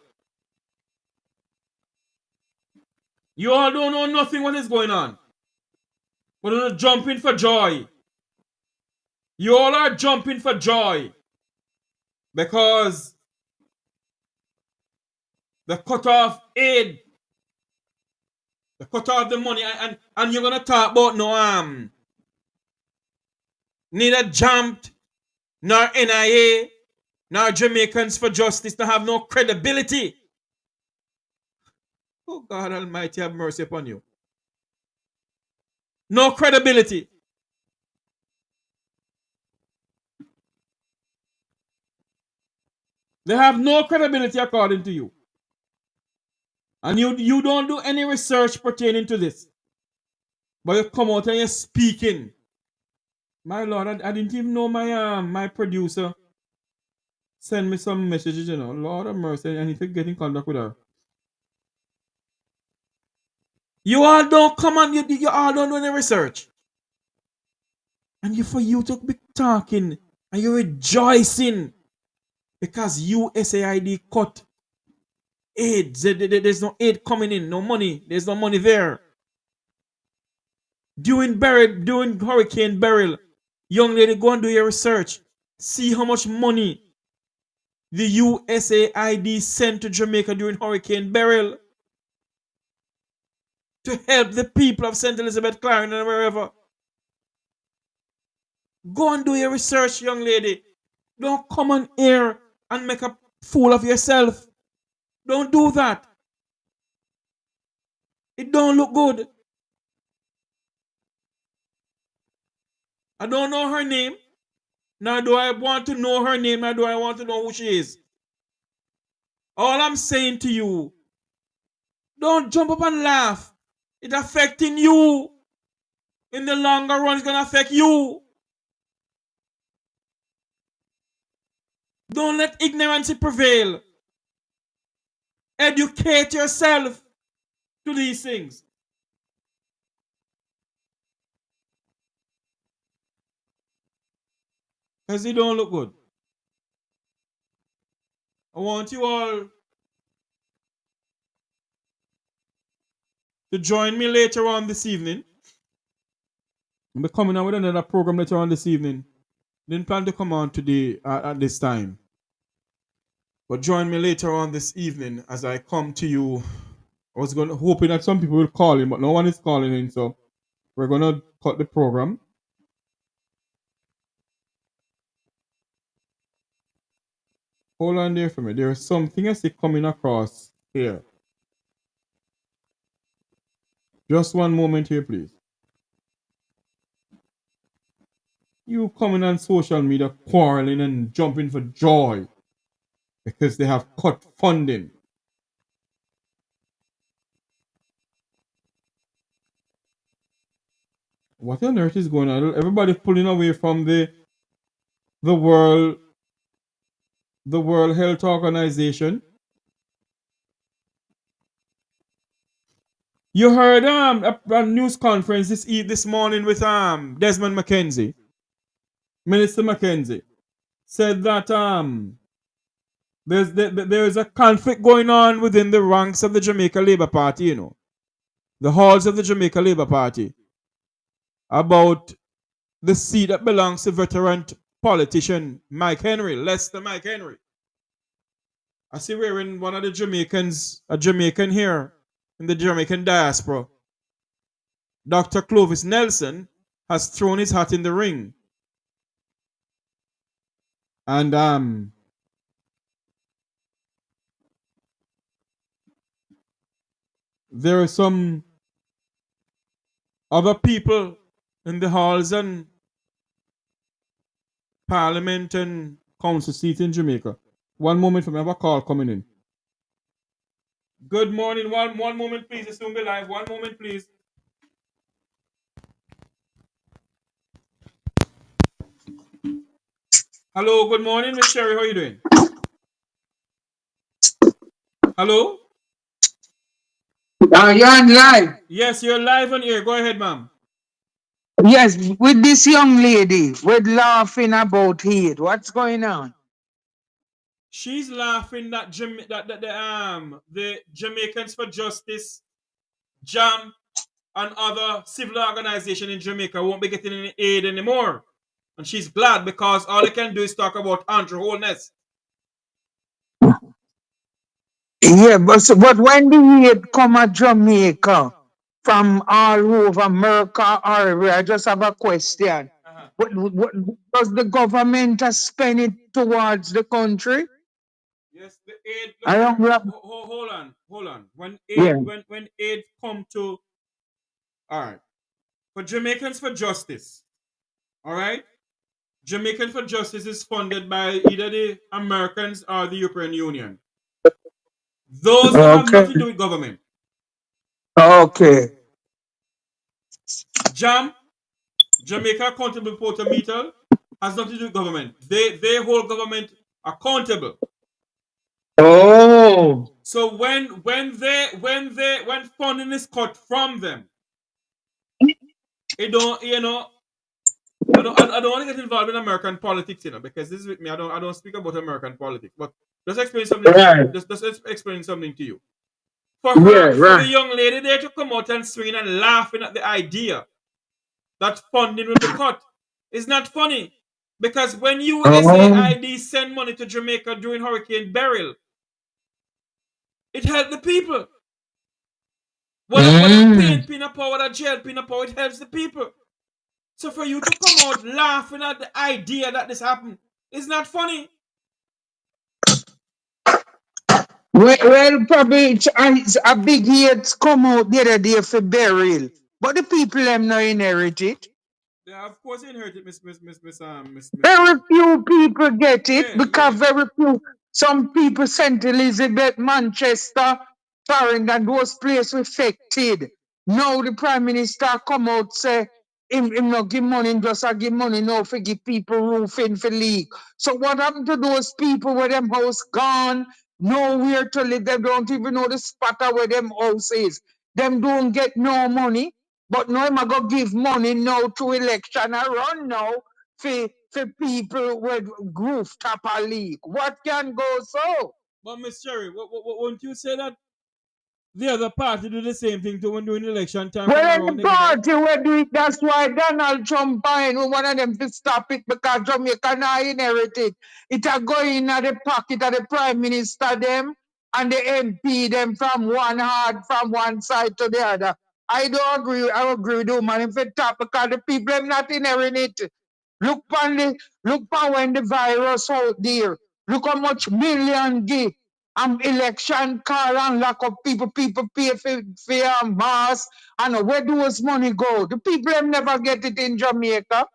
You all don't know nothing what is going on. But you're jumping for joy. You all are jumping for joy. Because the cut off aid, the cut off the money, and you're gonna talk about no neither jumped, nor NIA, nor Jamaicans for Justice to have no credibility. Oh God Almighty, have mercy upon you. No credibility. They have no credibility according to you. And you don't do any research pertaining to this. But you come out and you're speaking. My Lord, I didn't even know my producer send me some messages, you know. Lord of mercy, I need to get in contact with her. You all don't come on, you all don't do any research. And for you to be talking and you're rejoicing because USAID cut aid. There's no aid coming in, no money. There's no money there. During Hurricane Beryl, young lady, go and do your research. See how much money the USAID sent to Jamaica during Hurricane Beryl to help the people of St. Elizabeth, Clarendon, and wherever. Go and do your research, young lady. Don't come on here and make a fool of yourself. Don't do that. It don't look good. I don't know her name. Now do I want to know her name, or do I want to know who she is? All I'm saying to you, don't jump up and laugh. It's affecting you. In the longer run, it's going to affect you. Don't let ignorance prevail. Educate yourself to these things. Because it don't look good. I want you all to join me later on this evening. I'll be coming out with another program later on this evening. Didn't plan to come on today at this time. But join me later on this evening as I come to you. I was hoping that some people will call in, but no one is calling in, so we're gonna cut the program. Hold on there for me. There is something I see coming across here. Just one moment here, please. You coming on social media quarreling and jumping for joy because they have cut funding. What on earth is going on? Everybody pulling away from the World Health Organization. You heard a news conference this morning with Desmond McKenzie. Minister McKenzie said that there's a conflict going on within the ranks of the Jamaica Labour Party, you know. The halls of the Jamaica Labour Party about the seat that belongs to veteran politician Lester Mike Henry. I see wearing one of the Jamaicans, a Jamaican here in the Jamaican diaspora. Dr. Clovis Nelson has thrown his hat in the ring. And there are some other people in the halls and parliament and council seats in Jamaica. One moment for me, I have a call coming in. Good morning. One moment, please. It's soon be live. One moment, please. Hello, good morning, Miss Sherry. How are you doing? Hello? You're on live. Yes, you're live on air. Go ahead, ma'am. Yes, with this young lady, we're laughing about it. What's going on? She's laughing that the Jamaicans for Justice, JAM, and other civil organization in Jamaica won't be getting any aid anymore. And she's glad because all they can do is talk about Andrew Holness. Yeah, but when the aid come at Jamaica from all over America or everywhere, I just have a question. What does the government spend it towards the country? Yes, the aid. I don't have, Hold on. When yeah. aid come to, all right, for Jamaicans for Justice, all right. Jamaican for Justice is funded by either the Americans or the European Union. Those don't have Okay. nothing to do with government. Okay. JAM, Jamaica Accountable Porter Meter, has nothing to do with government. They hold government accountable. Oh. So when funding is cut from them, it don't I don't want to get involved in American politics, because this is with me. I don't speak about American politics, but just explain something. Right. Just explain something to you. For the young lady there to come out and swing and laughing at the idea that funding will be cut is not funny. Because when USAID send money to Jamaica during Hurricane Beryl, it helped the people. Whether pain pin up or whether jail pin up, it helps the people. So for you to come out laughing at the idea that this happened is not funny. Well, probably it's a big hate come out the other day for burial, but the people them not inherit it. Yeah, of course, inherited, Miss. Very few people get it Yeah, because very few. Some people, St. Elizabeth, Manchester, Clarendon, those places affected. Now the Prime Minister come out say him not give money, him just a give money now for give people roofing for leak. So what happened to those people where them house gone? Nowhere to live. They don't even know the spot where them house is. Them don't get no money. But now I'm going to give money now to election. I run now for people with rooftop a leak. What can go so? but Miss Cherry, won't you say that the other party do the same thing to when during election time come Well, around the anyway? party will do it. That's why Donald Trump buying one of them to stop it because Jamaica not inherit it. It are going in the pocket of the Prime Minister them and the MP them from one side to the other. I don't agree. I agree with you, man. If it top because the people them not inherit it. Look on when the virus out there. Look how much million give. Election call and lock up people pay for mask. And where do those money go? The people them never get it in Jamaica.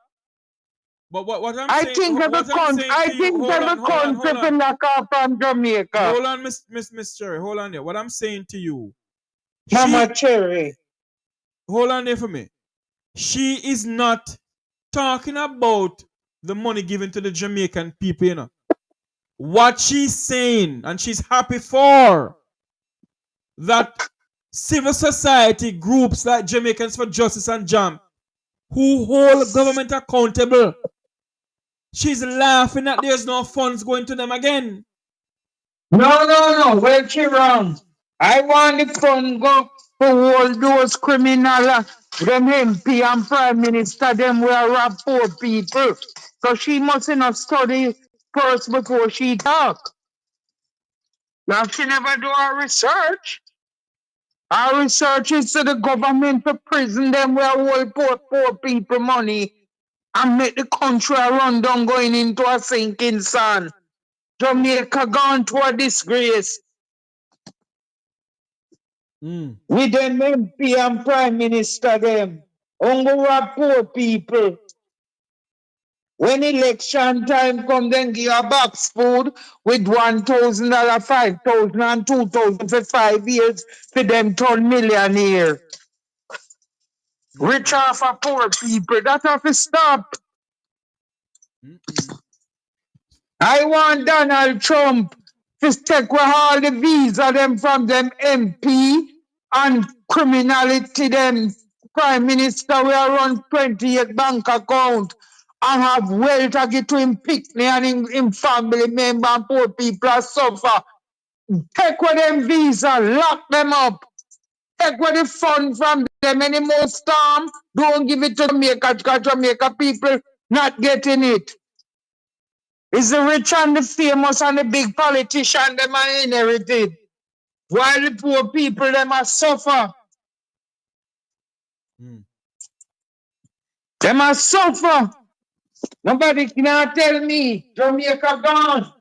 But what I'm I saying, think every what I'm country, saying to you, hold on, will lock off from Jamaica. hold on, Miss Cherry, hold on there. What I'm saying to you, Mama Cherry. hold on there for me. She is not talking about the money given to the Jamaican people, What she's saying, and she's happy for, that civil society groups like Jamaicans for Justice and JAM, who hold government accountable, she's laughing that there's no funds going to them again. No. Well, she wrong. I want the fund go for all those criminal, them MP and Prime Minister, them were rob poor people. So she must not study first before she talk. Now she never do her research. Our research is to the government to prison them where all poor people money and make the country run down going into a sinking sun. Jamaica gone to a disgrace. With them MP and Prime Minister them. Only poor people. When election time come, then give a box food with $1,000, 5,000 and 2,000 for 5 years for them turn millionaire. Rich off of poor people. That have to stop. I want Donald Trump to take away all the visa them from them MP and criminality them Prime Minister we run 28 bank account and have wealth to get to him picnic and him family member and poor people are suffer. Take away them visa, lock them up. Take away the fund from them any more storm. Don't give it to Jamaica because Jamaica people not getting it. It's the rich and the famous and the big politician them are inherited. While the poor people them are suffer. Them are suffer. Nobody can tell me Jamaica gone.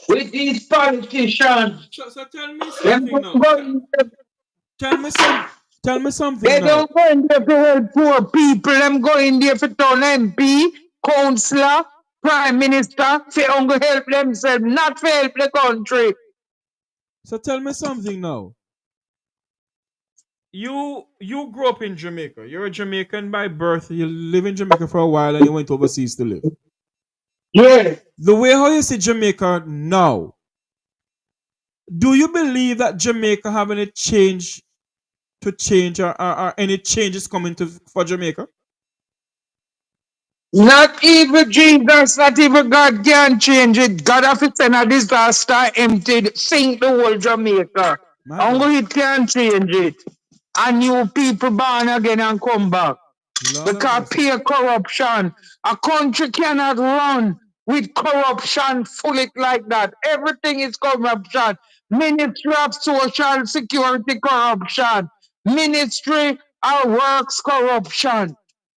With these politicians. So tell me something now. Tell me something They now. don't go in there to help poor people. Them go in there for turn MP, councillor, prime minister, for only help themselves, not for help the country. So tell me something now. You grew up in Jamaica. You're a Jamaican by birth. You live in Jamaica for a while and you went overseas to live. Yeah. The way how you see Jamaica now, do you believe that Jamaica have any change to change or any changes coming for Jamaica? Not even Jesus, not even God can change it. God have to send a disaster emptied, sink the whole Jamaica. Only it can change it. And new people born again and come back. Because pure corruption. A country cannot run with corruption full it like that. Everything is corruption. Ministry of Social Security corruption. Ministry of Works corruption.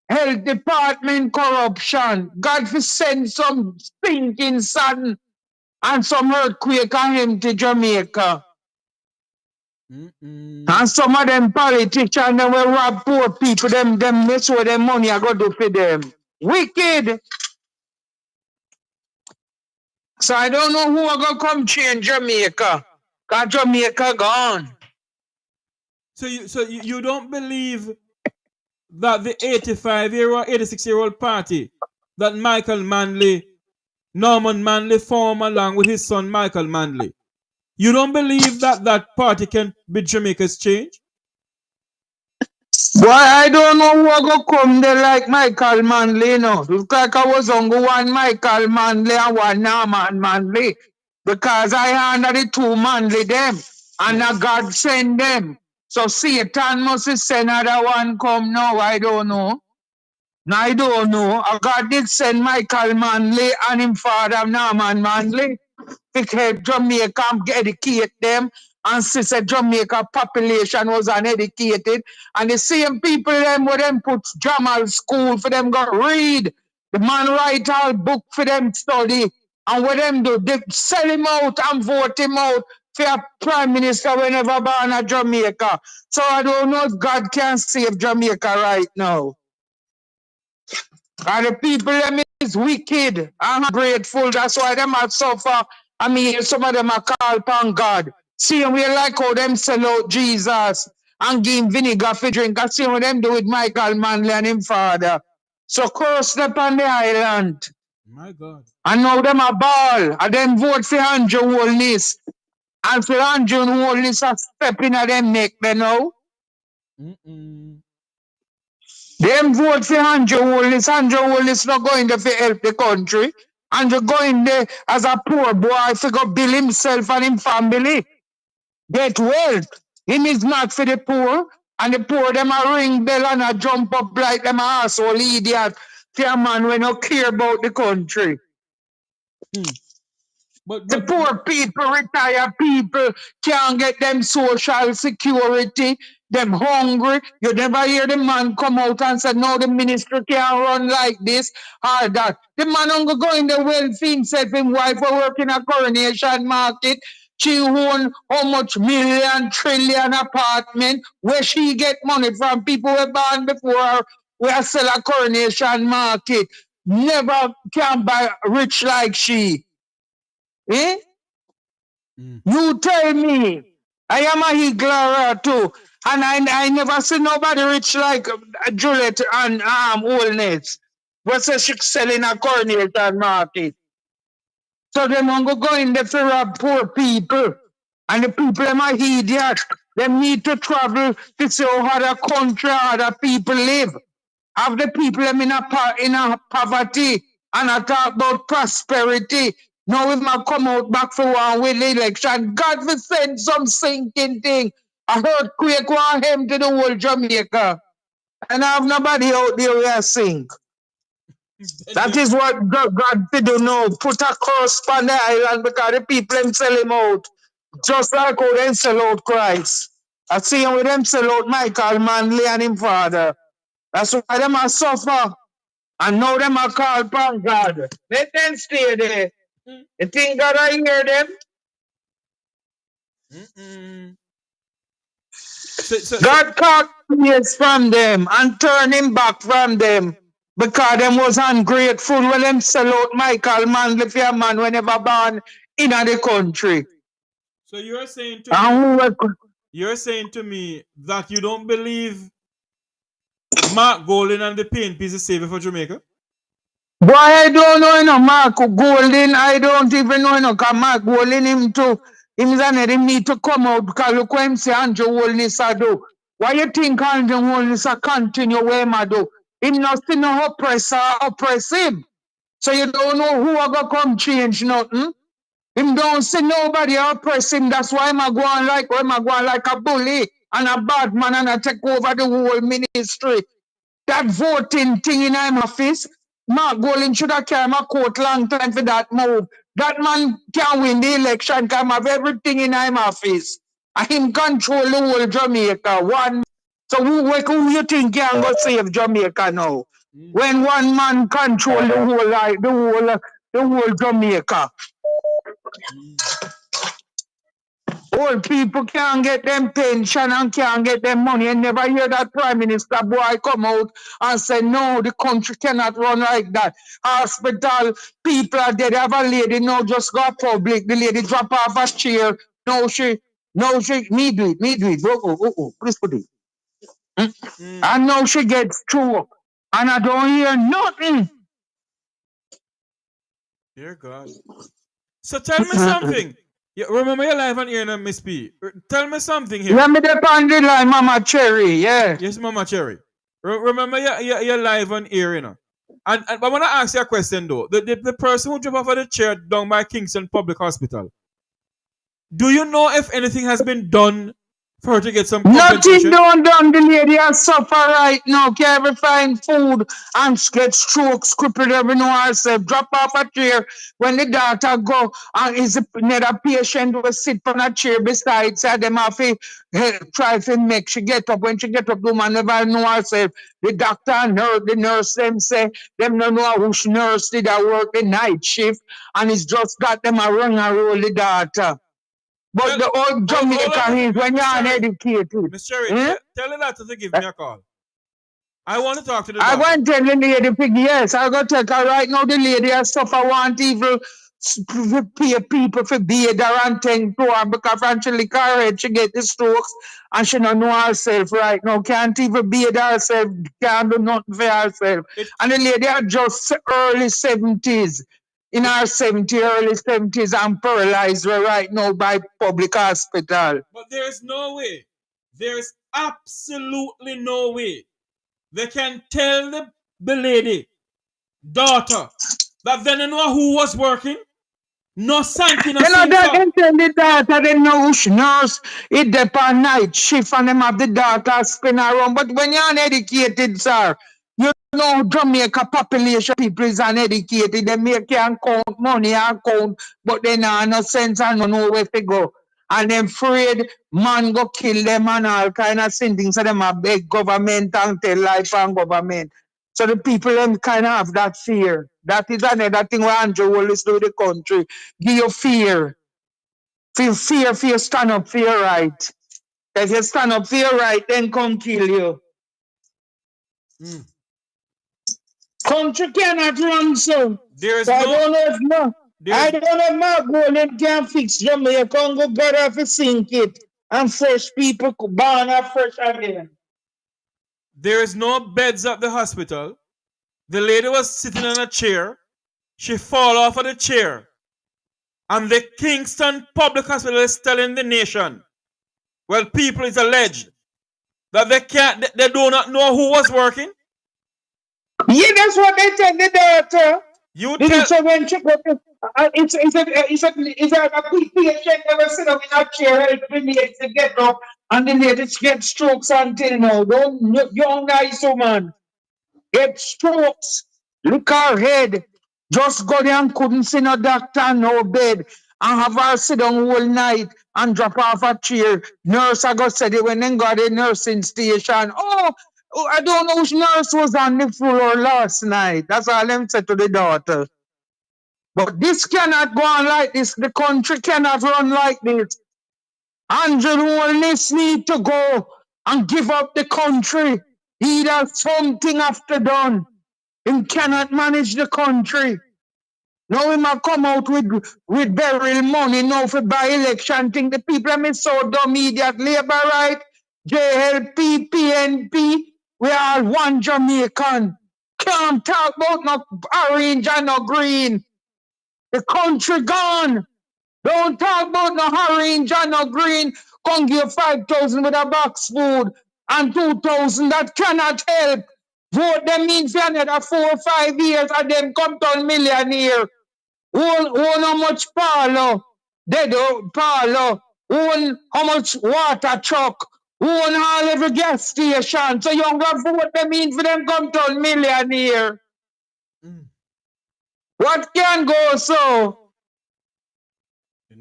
Health Department corruption. God for send some stinking sun and some earthquake on him to Jamaica. And some of them politicians them will rob poor people, them mess with them money I go do for them. Wicked. So I don't know who are gonna come change Jamaica. Cause Jamaica gone. So you don't believe that the 85-year-old, 86-year-old party that Norman Manley formed along with his son Michael Manley, you don't believe that that party can be Jamaica's change? Boy, I don't know who are gonna come there like Michael Manley, you know. Look like I was on one Michael Manley and one Norman Manley. Because I under the two Manley them. And God send them. So Satan must send another one come now. I don't know. I don't know. God did send Michael Manley and him father Norman Manley to help Jamaica educate them. And since the Jamaica population was uneducated, and the same people them where them put Jamal school for them go read. The man write all book for them study. And what them do, they sell him out and vote him out for a prime minister whenever born at Jamaica. So I don't know if God can save Jamaica right now. And the people them is wicked and ungrateful. That's why them are suffer. I mean, some of them are call upon God. See, we like how them sell out Jesus and give him vinegar for drink. I see what them do with Michael Manley and him father. So curse them on the island. My God. And now them a ball. And them vote for Andrew Holness. And for Andrew Holness a step in at them neck, they know. Them vote for Andrew Holness. Andrew Holness not going there to help the country. Andrew going there as a poor boy to go build himself and his family. Get wealth. Him is not for the poor. And the poor them a ring bell and a jump up like them a asshole idiot for a man when no care about the country. The poor people, retired people, can't get them social security. Them hungry. You never hear the man come out and say, no, the ministry can't run like this or that. The man only go in the wealthy himself, his wife will work in a coronation market. She own how much million, trillion apartment where she get money from people who born before her, where sell a coronation market. Never can buy rich like she. Eh? You tell me. I am a Higlara too. And I never see nobody rich like Juliet and Holness. versus she selling a Coronation Market. So them want go in there for rob poor people. And the people them are idiot. They need to travel to see how other country other people live. Have the people them in a poverty and I talk about prosperity. Now we might come out back for one with the election. God will send some sinking thing. A earthquake want him to the whole Jamaica. And I have nobody out there where sink. That is what God did do now. Put a curse on the island because the people them sell him out. Just like how they sell out Christ. I see how them sell out Michael Manley and him father. That's why them are suffer. And now them are called upon God. Let them stay there. You think God I hear them? God caught years from them and turn him back from them. Because them was ungrateful when them sell out Michael Manley for a man whenever born in the country. So you're saying to And me, that you don't believe Mark Golden and the PNP is the savior for Jamaica? Boy, I don't know, Mark Golden. I don't even know, because Mark Golden, him too. Him him need to come out because look what him say Andrew Holness a do. Why you think Andrew Holness a continue where him a do? Him not see no oppressor oppress him. So you don't know who a go come change nothing. Him don't see nobody oppress him. That's why him a go on like a bully and a bad man and a take over the whole ministry. That voting thing in him office, Mark Golden should have carried my court long time for that move. That man can win the election, can have everything in him office. And him control the whole Jamaica. So who you think can go save Jamaica now? When one man control the whole Jamaica. Old people can't get them pension and can't get them money. And never hear that Prime Minister boy come out and say, no, the country cannot run like that. Hospital, people are dead. They have a lady now just got public. The lady drop off a chair. Me do it. Please put it. And now she gets through. And I don't hear nothing. Dear God. So tell me something. Remember your live on here now, Miss P. Tell me something here. Let me depend the line, Mama Cherry, yeah. Yes, Mama Cherry. Remember your live on here, you know. And I want to ask you a question though. The person who jumped off of the chair down by Kingston Public Hospital. Do you know if anything has been done for her to get some compensation? Nothing done. The lady has suffer right now. Can't ever find food and get strokes, crippled every know herself. Drop off a chair when the daughter go and is another patient will sit on a chair beside her. Them have to try to make she get up. When she get up, the woman never know herself. The doctor and the nurse them say them don't know which nurse did I work the night shift and it's just got them a run and roll the daughter. But the old Jamaica is when you're uneducated. Miss Cherry, tell the doctor to give me a call. I want to talk to the doctor. I want to tell the lady, yes, I got to take her right now. The lady has suffer want evil pay people for bathe her and tend to her because when she lick her head, she get the strokes and she don't know herself right now. Can't even bathe herself, can't do nothing for herself. And the lady are just early 70s. In her 70s, early 70s, and paralyzed right now by public hospital. But there's no way. There's absolutely no way they can tell the lady, daughter, that they don't know who was working. No sank in a sink. They can tell the daughter they know which nurse it depend night shift and them have the daughter spin around. But when you're uneducated, sir, you know Jamaica population people is uneducated. They make can count money and count, but they not no sense and no know where to go. And them afraid man go kill them and all kind of things. So them a beg government and tell life and government. So the people them kind of have that fear. That is another thing where Andrew always do the country. Give you fear. Feel fear for you stand up for your right. If you stand up for your right, then come kill you. Country cannot run so. I don't know if Mark Golden can fix Jamaica. Congo better if sink it. And fresh people could born up fresh again. There is no beds at the hospital. The lady was sitting on a chair. She fall off of the chair. And the Kingston Public Hospital is telling the nation, well, people is alleged that they do not know who was working. Yeah, that's what they tell the daughter. You Did tell. it say when she got it's a patient never sit up in a chair help the lady to get up and the lady get strokes until now. Don't young nice woman. Get strokes. Look her head. Just go there and couldn't see no doctor, no bed. And have her sit down all night and drop off a chair. Nurse I got said it when they got a nursing station. I don't know which nurse was on the floor last night. That's all them said to the daughter. But this cannot go on like this. The country cannot run like this. Andrew Holness need to go and give up the country. He does something after done. He cannot manage the country. Now he might come out with burial money now for buy election thing. The people are so dumb immediate. Labour right, JLP, PNP, we are one Jamaican. Can't talk about no orange and no green. The country gone. Don't talk about no orange and no green. Come give 5,000 with a box food and 2,000. That cannot help. Vote them in for another 4 or 5 years and then come to millionaire. Own how much parlor? Dead parlor. Own how much water truck? Own all every gas station. So you gonna vote them in for them come to millionaire. What can go so?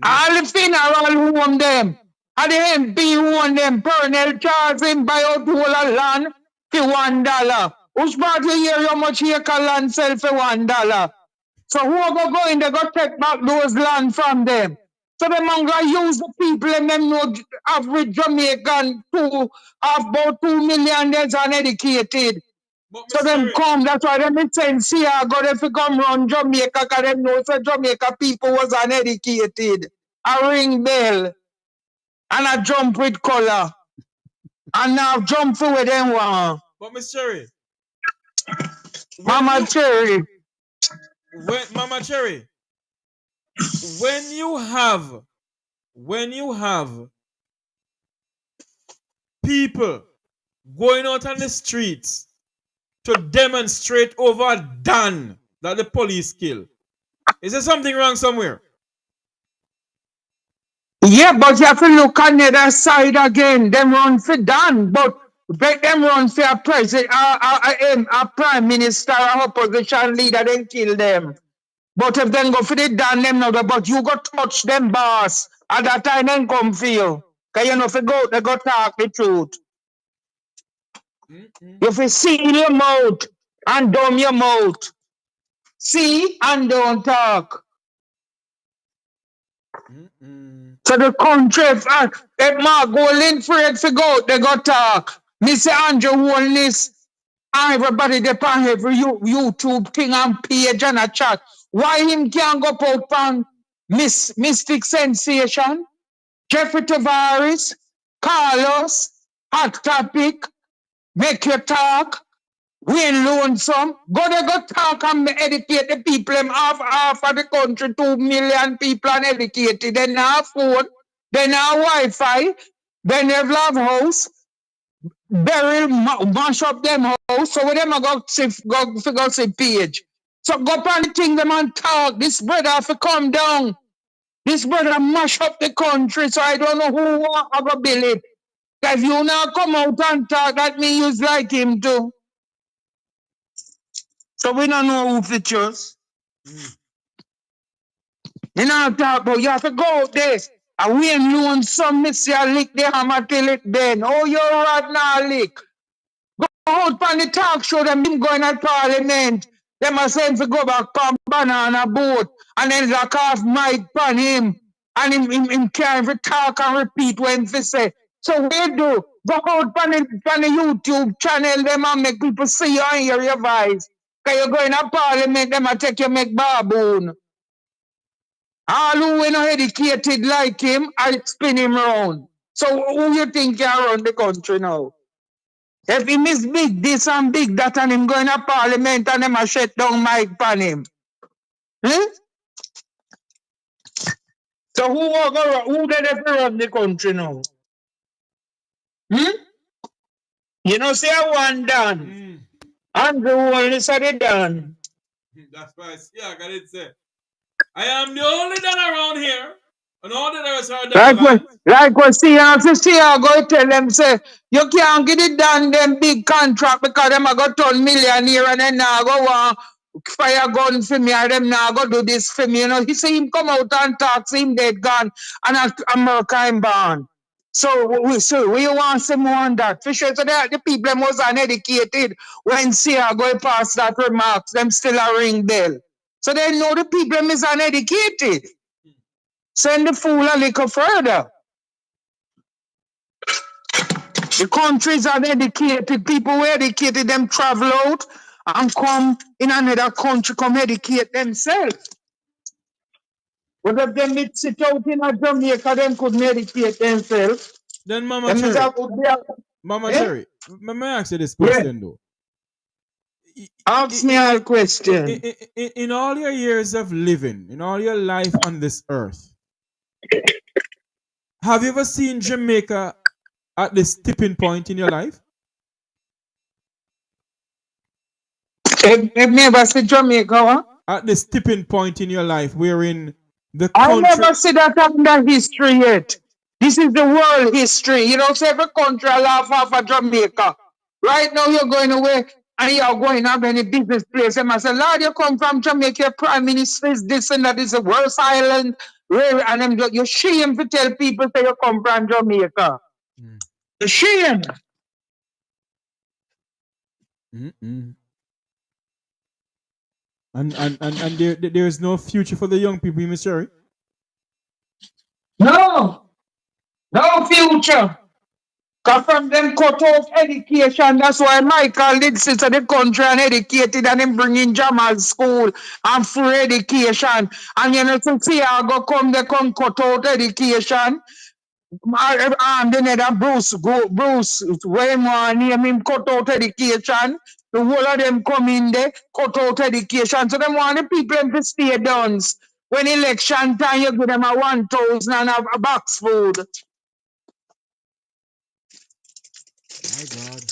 All the funeral home them. And the MP own them. Pernell charge him buy out whole of land for $1. Which part of the year how much acre land sell for $1? So who go in there go take back those land from them? So them gonna use the people and them know average Jamaican have about 2 million that's uneducated. So them come, that's why them send Siago if you come run Jamaica because them know so Jamaica people was uneducated. A ring bell and a jump with color. And now jump for where them want. But Miss Cherry. Mama Cherry. Mama Cherry. When you have people going out on the streets to demonstrate over Dan that the police kill, is there something wrong somewhere? Yeah, but you have to look on the other side again. Them run for Dan, but let them run for a president, a prime minister, or opposition leader, then kill them. But if them go for the Dan, them know that, but you go touch them, boss. At that time, then come feel. Because you know, if you go, they go talk the truth. If you seal your mouth and dumb your mouth, see and don't talk. So the country, if Mark go afraid to go, they go talk. Mr. Andrew Holness, everybody depend every YouTube thing and page and a chat. Why him can't go out on Mystic Sensation, Jeffrey Tavares, Carlos, Hot Topic, Make Your Talk, Wayne Lonesome, go talk and educate the people. Half of the country, 2 million people uneducated. They now have phone, they now have Wi-Fi, they never have house, bury, mash up them house. So when them go see page. So go on the thing them and talk. This brother have to come down. This brother mash up the country. So I don't know who want to go build it. If you now come out and talk, that means you like him too. So we don't know who to choose. You know talk about you have to go out there. And we ain't known some miss you lick the hammer till it bend. Oh, you're right now, lick. Go out on the talk show them him going at parliament. Them are saying to go back on banana boat. And then lock off mic on him. And him can't even talk and repeat when they say. So we do. Go out on the YouTube channel them and make people see you and hear your voice. Because you're going to parliament, them and take you make baboon. All who are not educated like him, I spin him around. So who you think can run the country now? If him is big this and big that and him going to parliament and them a shut down mic on him. Hmm? So who did they run the country now? Hmm? You know, say I want done. Andrew only said it done. That's why I see I got it say. I am the only done around here. And all the rest are done. Like what see I go tell them say you can't get it done them big contract because them a go turn millionaire and then now go want fire gun for me or them now go do this for me. You know, he say him come out and talk, say him dead gone and America him born. So we want some more on that. For sure, so the people them was uneducated when see I go past that remarks, them still a ring bell. So they know the people them is uneducated. Send the fool a little further. The countries are educated. People who educated them travel out and come in another country, come educate themselves. But if them did sit out in a Jamaica, them couldn't educate themselves. Then Mama Them is Cherry. a, Mama eh? Cherry. Let me ask you this Yeah. question though. Ask me a question. In all your years of living, in all your life on this earth, have you ever seen Jamaica at this tipping point in your life? If me ever see Jamaica, huh? At this tipping point in your life wherein the I country. never see that under history yet. This is the world history. You know, so every country laugh off of Jamaica. Right now you're going away and you're going to any business place. And I say, Lord, you come from Jamaica, your prime minister is this and that is the worst island. And then you're shame to tell people that you come from Jamaica. You're shame. And there is no future for the young people in Missouri. No. No future. Because from them cut off education, that's why Michael did sit to the country and educated and him bring in Jamal school and free education. And you know, to see how go come, they come cut out education. Then that Bruce, Wayne, name him cut out education. The whole of them come in there, cut out education. So them want the people them to stay done. When election time, you give them a 1,000 and a box food. My God.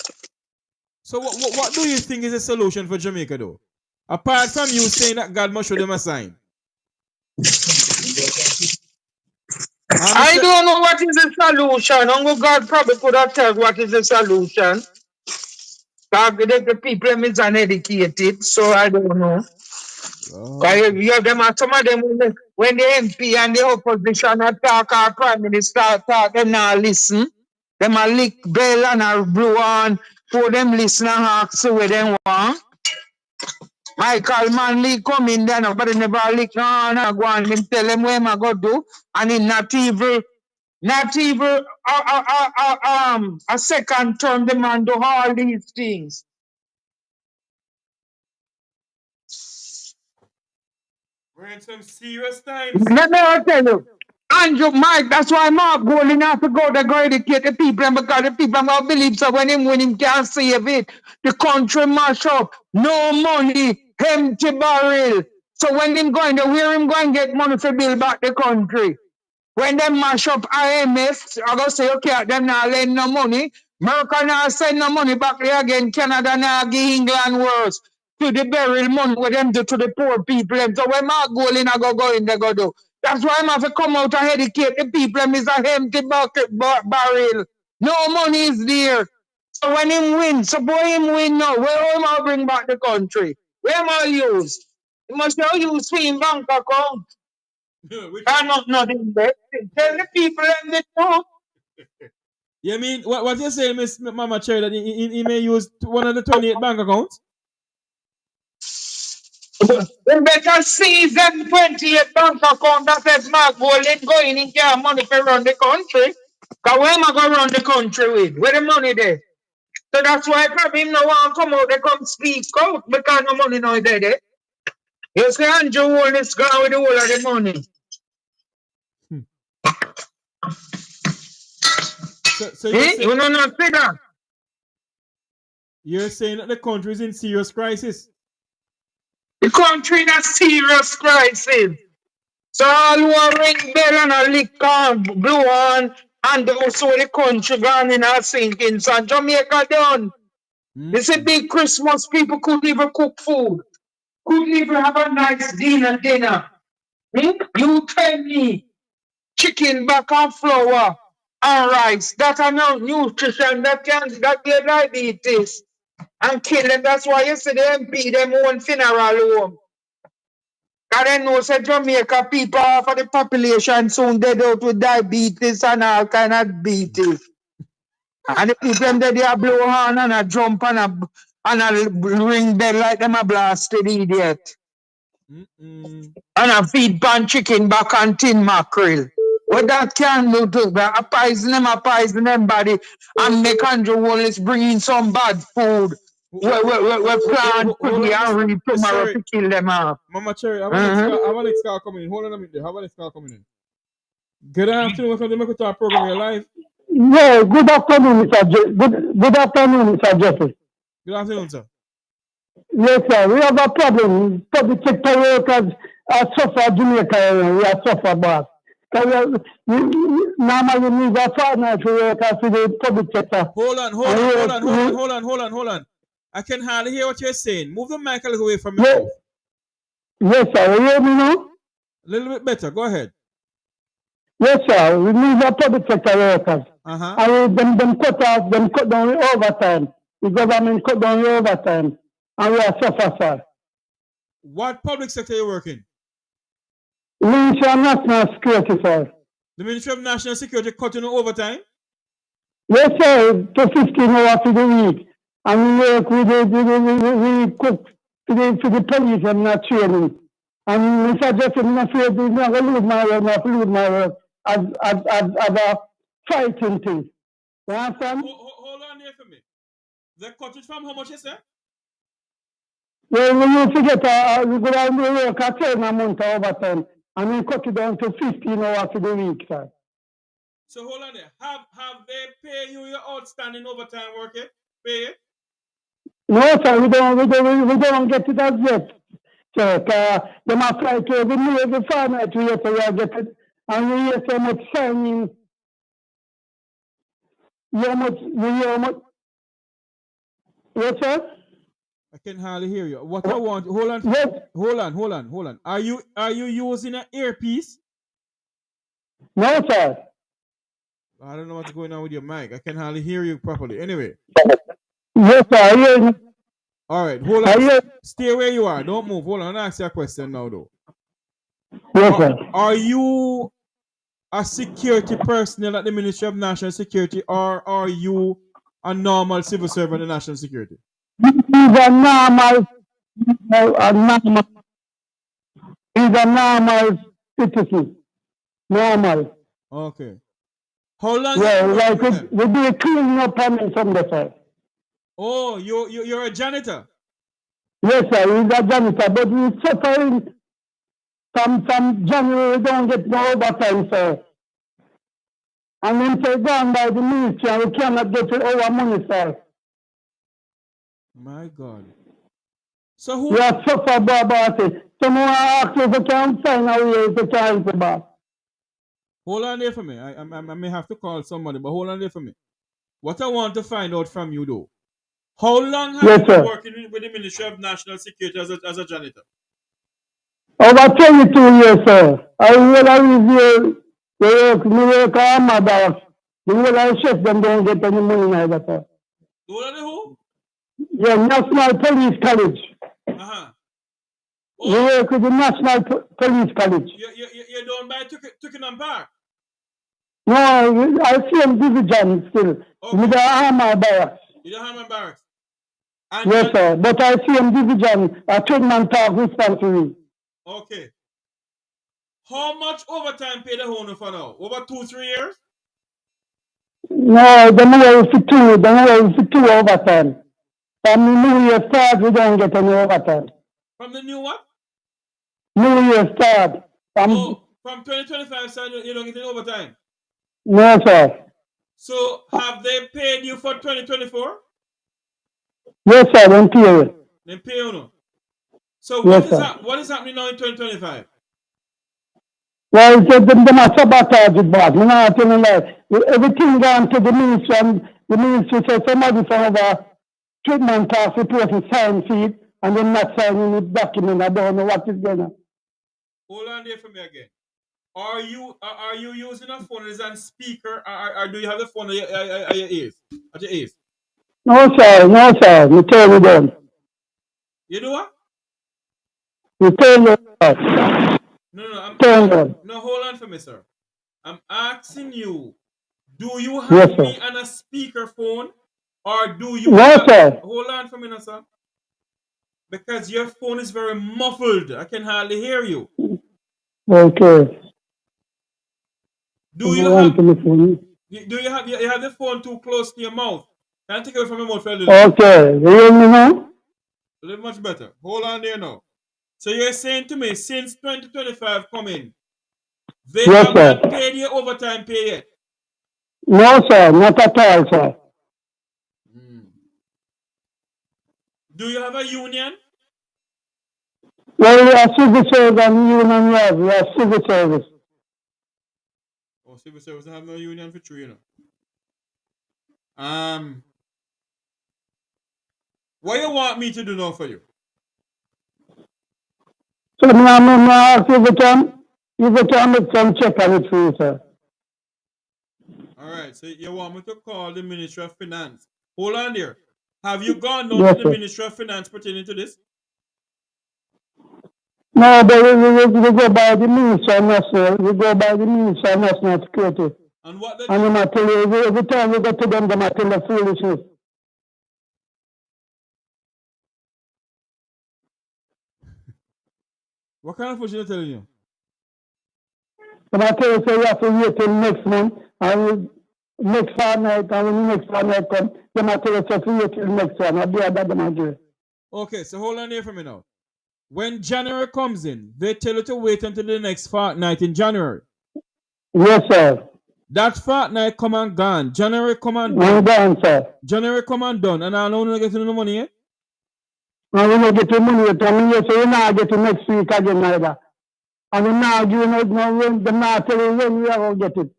So what do you think is the solution for Jamaica though? Apart from you saying that God must show them a sign. I don't know what is the solution. Uncle God probably could have told what is the solution. The people is uneducated, so I don't know. You have them, some of them, when the MP and the opposition attack our prime minister attack, them not listen. Them a lick bell and a blow on for them listen and ask where them want. Michael Manley come in there, nobody never lick on and go on him tell him where I go do, and he not even a second term, the man do all these things. We're in some serious times. Let me tell you, Andrew, Mike, that's why Mark Golding have to go to go educate the people because the people don't believe so when him can't save it. The country mash up, no money, empty barrel. So when him going to where him going get money to build back the country? When them mash up IMF, I go say, okay, them not lend no money. America not send no money back there again. Canada not give England worse. To the burial money what them do to the poor people. And so when Mark Golding I go in, they go do. That's why I'm have to come out and educate the people. Them is a empty bucket barrel. No money is there. So when him win, so boy him win now. Where am I bring back the country? Where am I use? He must now use for him bank account. Not nothing there. Tell the people and the truth. You mean what you saying, Miss Mama Cherry, that he may use one of the 28 bank accounts? They better seize them 28 bank account that says Mark Golding going in here money to run the country. Because where am I going to run the country with? Where the money there? So that's why probably him no want to come out, they come speak out because no money no there. There. You see Andrew Wall is gone with the whole of the money. So you You know not see that? You're saying that the country is in serious crisis. The country in a serious crisis. So all who are ring bell and a lick on, blow on, and also the country gone in a sinking. So Jamaica done. This is big Christmas. People couldn't even cook food. Couldn't even have a nice dinner. You tell me chicken back and flour and rice. That are no nutrition that get diabetes and kill them. That's why you see the MP them own funeral home. And then know say Jamaica people half of the population soon dead out with diabetes and all kind of diabetes. And the people them they a blow on and a jump and a ring bell like them a blasted idiot. And a feed pan chicken back and tin mackerel. What that can do to them, a poison them body and make Andrew Wallace bring in some bad food. We plan today and reap tomorrow to kill them off. Mama Cherry, have a next call coming in. Hold on a minute. Have a next call coming in. Good afternoon. Welcome to the Mek Wi Talk program. You're live. Yeah, good afternoon, good afternoon, Mr. Jeffrey. Good afternoon, sir. Yes, sir. We have a problem. Public sector workers suffer Jamaica. We are suffer, boss. Normally, we are financial workers to the public sector. Hold on. I can hardly hear what you're saying. Move the mic a little away from me. Yes, sir. You hear me now? A little bit better. Go ahead. Yes, sir. We need a public sector workers. And them cut down the overtime. The government cut down the overtime. And we are suffer, sir. What public sector are you working? Ministry of National Security, sir. The Ministry of National Security cutting the overtime? Yes, sir. To 15 hours to the week. And we work with we cook for the police and not training. And Mr. Jeffrey, I'm afraid I'm not going to lose my work as a fighting thing. You understand? Hold on there for me. They cut it from how much is that? Well, we used to get we work a certain amount of overtime, and we cut it down to 15 hours to the week, sir. So hold on there. Have they pay you your outstanding overtime work yet? Pay it? No, sir, we don't get it as yet. So, them apply to every farmer to yet we get it, and we hear so much signing. Yes, sir? I can hardly hear you. What I want, hold on. Yes. Hold on. Are you using an earpiece? No, sir. I don't know what's going on with your mic. I can hardly hear you properly. Anyway. Yes, sir. All right, hold on. Stay where you are. Don't move. Hold on. I'll ask you a question now, though. Yes, sir. Are you a security personnel at the Ministry of National Security, or are you a normal civil servant in National Security? He's a normal citizen. Normal. Okay. How long? Yeah, like we do cleaning up and from the side. Oh, you're a janitor? Yes, sir. He's a janitor, but we're suffering from January. We don't get no overtime, sir. And then say gone by the ministry, and we cannot get our money, sir. My God. So who? We are suffering about it. Someone asked if we can find a way to help about. Hold on there for me. I may have to call somebody, but hold on there for me. What I want to find out from you, though, how long have you been working with the Ministry of National Security as a janitor? Over 22 years, sir. I will work on my barracks. The whole chef them don't get any money neither, sir. Who? Yeah, National Police College. Oh. We work with the National Police College. You don't buy Twickenham Park? No, I see them division still. Okay. With the Armour Barracks. You don't have my barracks? Yes, sir. But I see them division at Twickenham Park dispensary. Okay. How much overtime pay the owner for now? Over 2-3 years? No, the more for two overtime. From the New Year start, we don't get any overtime. From the new what? New Year start. From 2025 side, you don't get any overtime? No, sir. So, have they paid you for 2024? Yes, sir, them pay you. Them pay you no. So Yes, sir. what is happening now in 2025? Well, them a sabotage it bad. Me not tell you lie. Everything gone to the ministry and the ministry said somebody from over treatment task report to sign feed and them not signing the document. I don't know what is going on. Hold on there for me again. Are you using a phone as a speaker, or do you have the phone at your ears? At your ears? No, sir, no, sir. Me tell you them. You do what? Me tell you, sir. No, hold on for me, sir. I'm asking you, do you have Yes, me sir. on a speaker phone, or do you No, sir. hold on for me, no, sir? Because your phone is very muffled. I can hardly hear you. Okay. Do you have you have the phone too close to your mouth? Can I take it away from your mouth for a little bit? Okay. You hear me now? A little much better. Hold on there now. So you're saying to me, since 2025 coming, they Yes, have sir. not paid your overtime pay yet? No, sir. Not at all, sir. Do you have a union? Well, we are civil service and union yard. We are civil service. Oh, civil service have no union for 3, you know. What you want me to do now for you? So now I'm ask if you can make some check on it for you, sir. Alright, so you want me to call the Ministry of Finance. Hold on there. Have you gone down Yes, to the sir. Ministry of Finance pertaining to this? No, but we go by the Minister of National. We go by the Minister of National Security. And what they And them a tell you, every time we go to them a tell you foolishness. What kind of food they telling you? Them a tell you, say you have to wait till next month, and next fortnight, and when the next fortnight come, them a tell you, say to wait till next one. I do that, them a do. Okay, so hold on there for me now. When January comes in, they tell you to wait until the next fortnight in January. Yes, sir. That fortnight come and gone. January come and I'm done. gone, sir. January come and done. And I don't know getting no money yet. And we not get the money yet. I mean, yes, we not get it next week again either. And we not give no when, them not tell you when we are going to get it.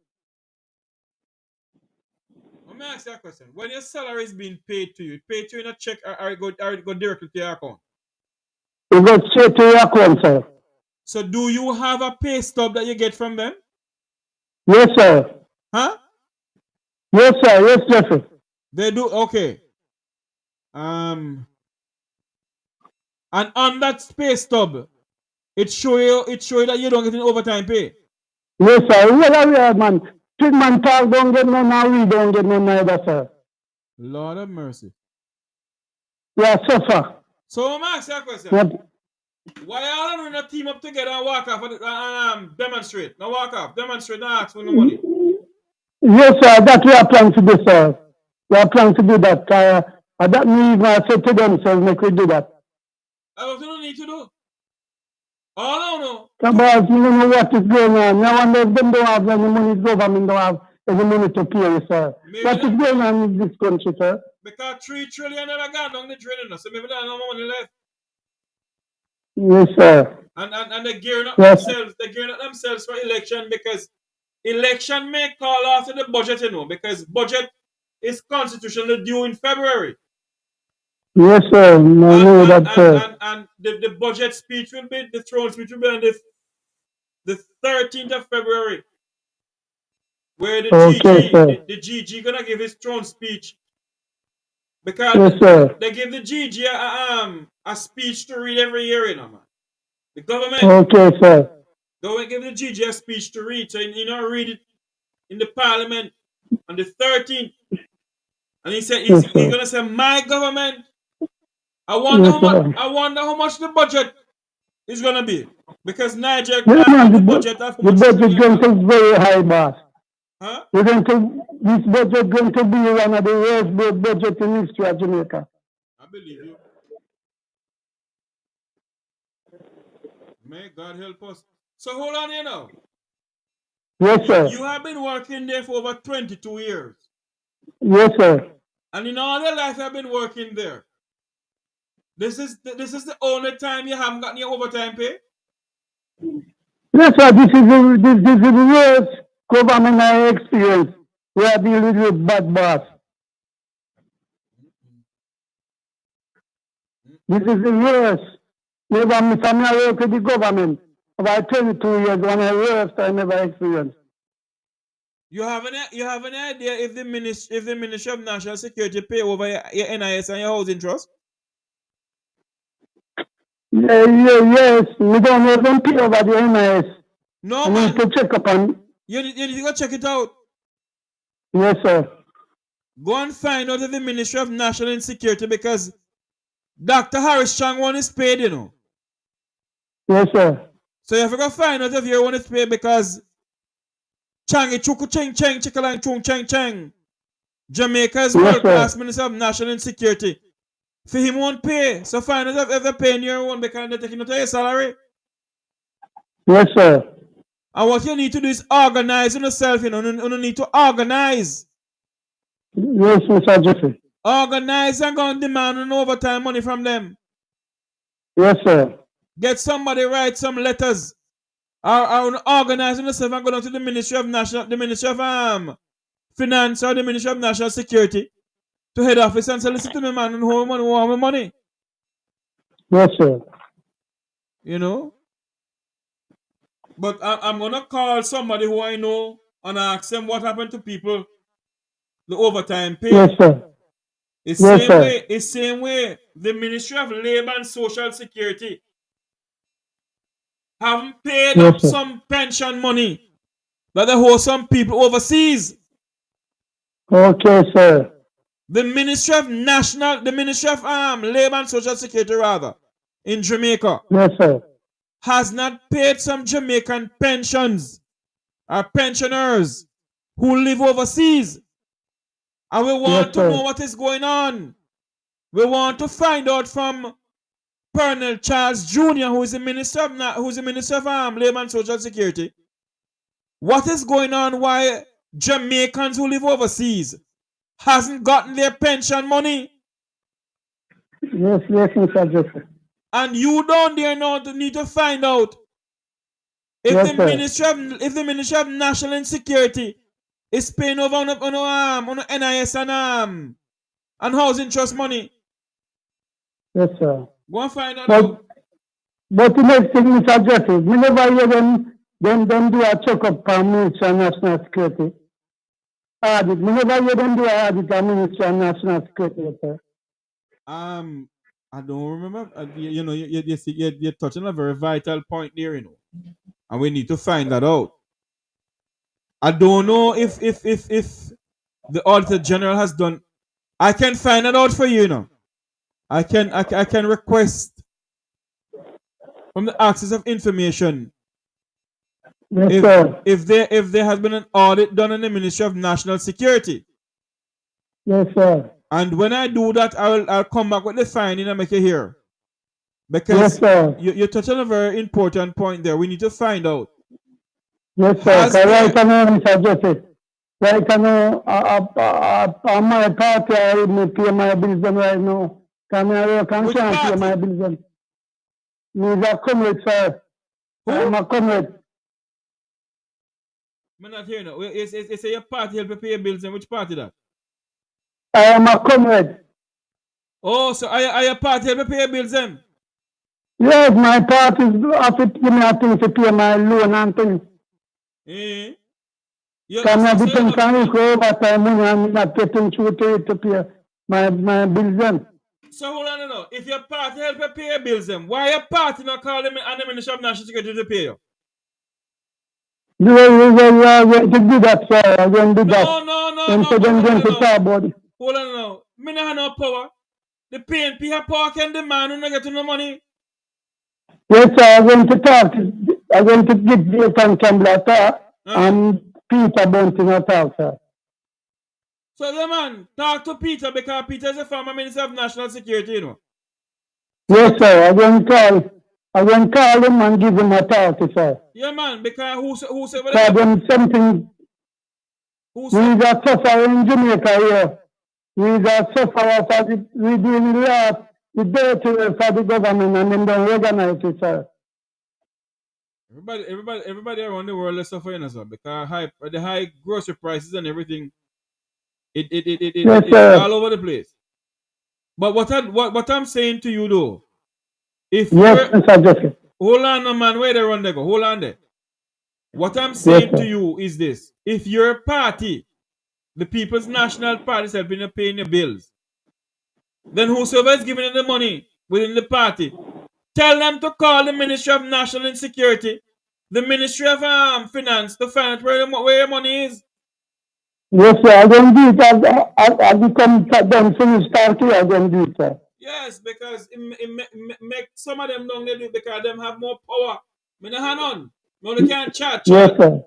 Let me ask you a question. When your salary is being paid to you, paid to you in a check or it go directly to your account? It goes straight to your account, sir. So do you have a pay stub that you get from them? Yes, sir. Huh? Yes, sir. Yes, Jeffrey. They do? Okay. And on that pay stub, it show you that you don't get any overtime pay. Yes, sir. We are, man. Treatment talk don't get none, now we don't get none either, sir. Lord have mercy. We are suffer. So I'm asking a question. Yep. Why all of them not team up together and walk off and demonstrate? Now walk off, demonstrate, and ask for no money. Yes, sir. That we are planning to do, sir. We are planning to do that. That me even said to them, sir, make we do that. That's what you don't need to do. All I know. Because you don't know what is going on. Now and then them don't have any money, government don't have any money to pay, sir. Maybe what is going on in this country, sir? Because 3 trillion never gone down the drain, so maybe they have no money left. Yes, sir. And they're gearing up Yes. themselves. They're gearing up themselves for election because election may call after the budget, you know, because budget is constitutionally due in February. Yes, sir. I know that, sir. And the budget speech will be, the throne speech will be on the 13th of February. Where the GG gonna give his throne speech. Because yes, sir. they give the GG a speech to read every year, you know, man. The government. Okay, sir. Government give the GG a speech to read. So you know read it in the parliament on the 13th. And he said he's gonna say, my government. I wonder how much the budget is gonna be. Because Niger Yes, man, the budget of the budget going to be very high, boss. Huh? This budget going to be one of the worst budget in history of Jamaica. I believe you. May God help us. So hold on here now. Yes, sir. You have been working there for over 22 years. Yes, sir. And in all your life you have been working there. This is the only time you haven't gotten your overtime pay? Yes, sir. This is the worst government I experienced. We are dealing with bad boss. This is the worst. Never miss a work with the government. About 22 years, one of the worst I never experienced. You have an idea if the Ministry of National Security pay over your NIS and your housing trust? Yes. We don't know them pay over the NIS. No, we man. need to check up on. You need to go check it out. Yes, sir. Go and find out if the Ministry of National Security, because Dr. Harris Chang one is paid, you know. Yes, sir. So you have to go find out if your one is paid, because Changi Chuku Cheng Cheng Chikalang Chung Cheng Cheng, Jamaica's world class Minister of National Security. For him won't pay. So find out if they're paying your one because they're taking out your salary. Yes, sir. And what you need to do is organize yourself, you know. You need to organize. Yes, Mr. Jeffrey. Organize and go and demand an overtime money from them. Yes, sir. Get somebody write some letters. Or organize yourself and go down to the Ministry of Finance or the Ministry of National Security to head office and say, listen to me, man, and who want my money. Yes, sir. You know? But I'm going to call somebody who I know and ask them what happened to people, the overtime pay. Yes, sir. It's same way the Ministry of Labor and Social Security haven't paid up some pension money that they owe some people overseas. Okay, sir. The Ministry of Labor and Social Security rather in Jamaica. Yes, sir. Has not paid some Jamaican pensions or pensioners who live overseas. And we want to know what is going on. We want to find out from Colonel Charles Jr., who is the Minister of Labor and Social Security, what is going on, why Jamaicans who live overseas hasn't gotten their pension money. Yes, Mr. Jeffrey. And you down there now need to find out if the Ministry of National Security is paying over on NIS and housing trust money. Yes, sir. Go and find out. But the next thing, Mr. Jeffrey, we never hear them do a check-up on Ministry of National Security. Audit. We never hear them do an audit on Ministry of National Security, sir. I don't remember. You know, you're touching a very vital point there, you know. And we need to find that out. I don't know if the Auditor General has done. I can find it out for you, you know. I can request from the Access of Information if there has been an audit done in the Ministry of National Security. Yes, sir. And when I do that, I'll come back with the finding and make it here. Because you touch on a very important point there. We need to find out. Yes, sir. Right now, Mr. Joseph. Right now, on my party, I will pay my bills right now. Come here, I can't pay my bills. He's a comrade, sir. I'm a comrade. I'm not hearing now. It's your party help you pay your bills, and which party that? I am a comrade. Oh, so are your party help you pay your bills then? Yes, my party have to give me a thing to pay my loan and things. Come here, depends on if overtime money I'm not getting through to pay my bills then. So hold on now. If your party help you pay your bills then, why your party not call them and the Ministry of National Security to pay you? You are going to do that, sir. I'm going to do that. No. Hold on now. Me not have no power. The PNP have power can demand and not get no money. Yes, sir. I'm going to talk. I'm going to give Nathan Campbell a talk and Peter Bunting a talk, sir. So the man, talk to Peter because Peter is a former Minister of National Security, you know. Yes, sir. I'm going to call him and give him a talk, sir. Yeah, man, because who said what? Something. We are suffering in Jamaica here. We are suffering. We doing a lot the dirty work for the government and them don't organize it, sir. Everybody around the world is suffering as well because the high grocery prices and everything. It's all over the place. But what I'm saying to you though, if Mr. Jeffrey. Hold on, man, where they run they go? Hold on there. What I'm saying to you is this: if your party, the People's National Party, is helping you paying your bills, then whosoever is giving you the money within the party, tell them to call the Ministry of National Insecurity, the Ministry of Finance, to find out where your money is. Yes, sir. I don't do it. I become them finish party. I don't do it, sir. Yes, because it make some of them don't do it because them have more power. Me no hand on. No, they can't chat. Yes, sir.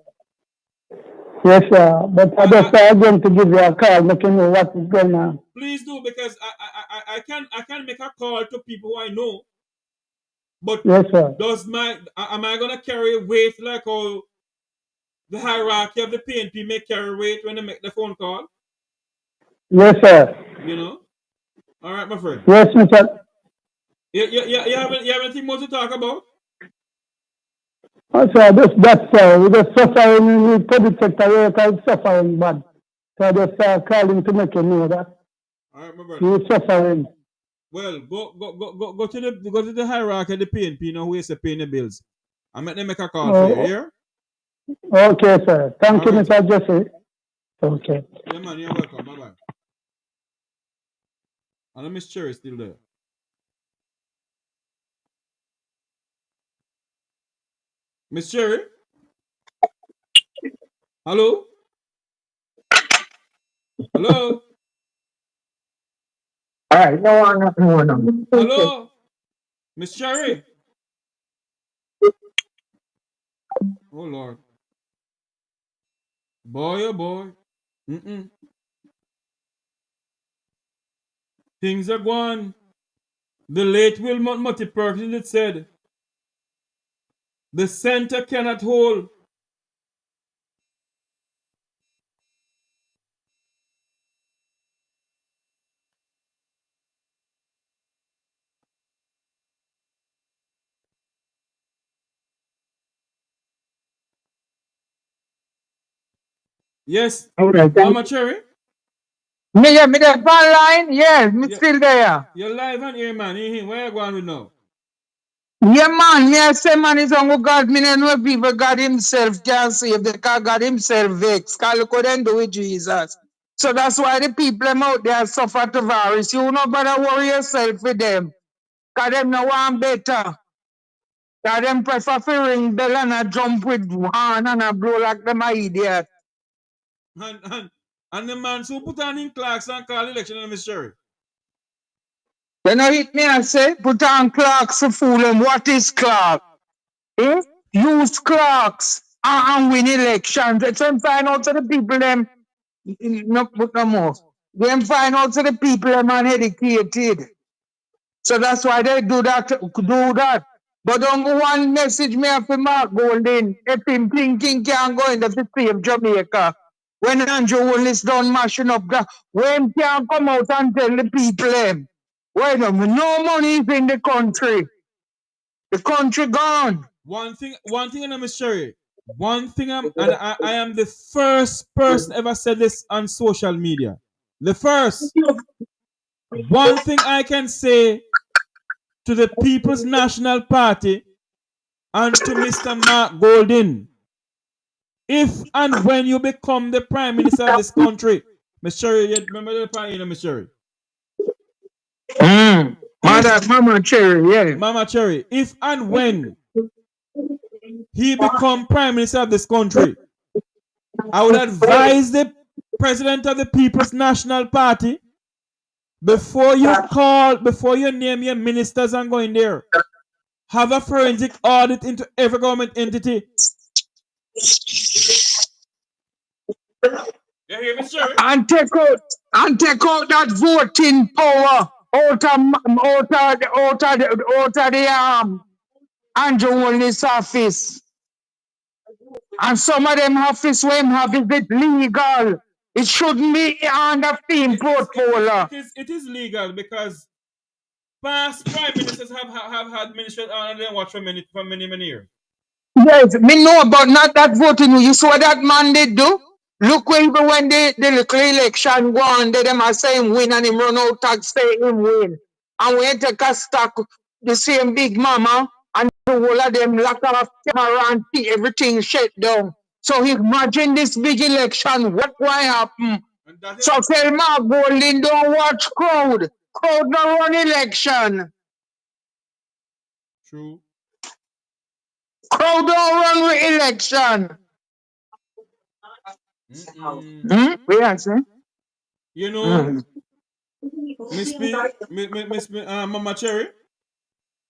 Yes, sir. But I just going to give you a call, make you know what is going on. Please do, because I can make a call to people who I know. But yes, sir. Am I gonna carry weight like how the hierarchy of the PNP may carry weight when they make the phone call? Yes, sir. You know? All right, my friend. Yes, Mr. You have anything more to talk about? Oh, sir, we just suffering in the public sector workers suffering bad. So I just calling to make you know that. All right, my brother. You're suffering. Well, go to the hierarchy of the PNP now who is paying the bills. I make them make a call for you, here. Okay, sir. Thank you, Mr. Jeffrey. Okay. Yeah, man, you're welcome. Bye-bye. And Miss Cherry is still there. Miss Cherry? Hello? Hello? All right, no. Hello? Miss Cherry? Oh, Lord. Boy, oh, boy. Things are going. The late Wilmot Mutty Perkins it said, the center cannot hold. Yes. All right, Mama Cherry? Me there online? Yes, me still there. You're live on here, man. Where you going with now? Yeah, man. Me I say, man, it's on God. Me no know people God himself can save. Because God himself vex. Because look what they do with Jesus. So that's why the people them out there suffer to virus. You no better worry yourself with them. Because them no want better. Because them prefer to ring bell and a jump with horn and a blow like them a idiot. And the man who put on in Clarks and call election on Miss Cherry. They no hit me and say, put on Clarks to fool them. What is Clark? Eh? Use Clarks and win elections. Let's find out to the people them. No, put no more. Them find out to the people them uneducated. So that's why they do that. But don't go one message me after Mark Golden. If him thinking can go in the same Jamaica. When Andrew Willis done mashing up that, when can come out and tell the people them. Wait a minute, no money is in the country. The country gone. One thing in Miss Cherry. One thing I am the first person ever said this on social media. The first. One thing I can say to the People's National Party and to Mr. Mark Golden, if and when you become the Prime Minister of this country, Miss Cherry, you remember the Prime Minister, Miss Cherry? Mama Cherry, yeah. Mama Cherry, if and when he become Prime Minister of this country, I would advise the President of the People's National Party, before you name your ministers and go in there, have a forensic audit into every government entity. You hear me, sir? And take out that voting power out of the Andrew Willis office. And some of them office where him have is it legal. It shouldn't be on the team portfolio. It is legal because past prime ministers have had ministers and they watch for many years. Yes, me know about not that voting. You saw what that man did do? Look where even when the little election go on, they them are saying win and him run out tax say him win. And we take a stock the same big mama and the whole of them lock off camera and everything shut down. So imagine this big election, what will happen? So tell Mark Golding don't watch crowd. Crowd don't run election. True. Crowd don't run with election. We answer. You know, Miss Mama Cherry.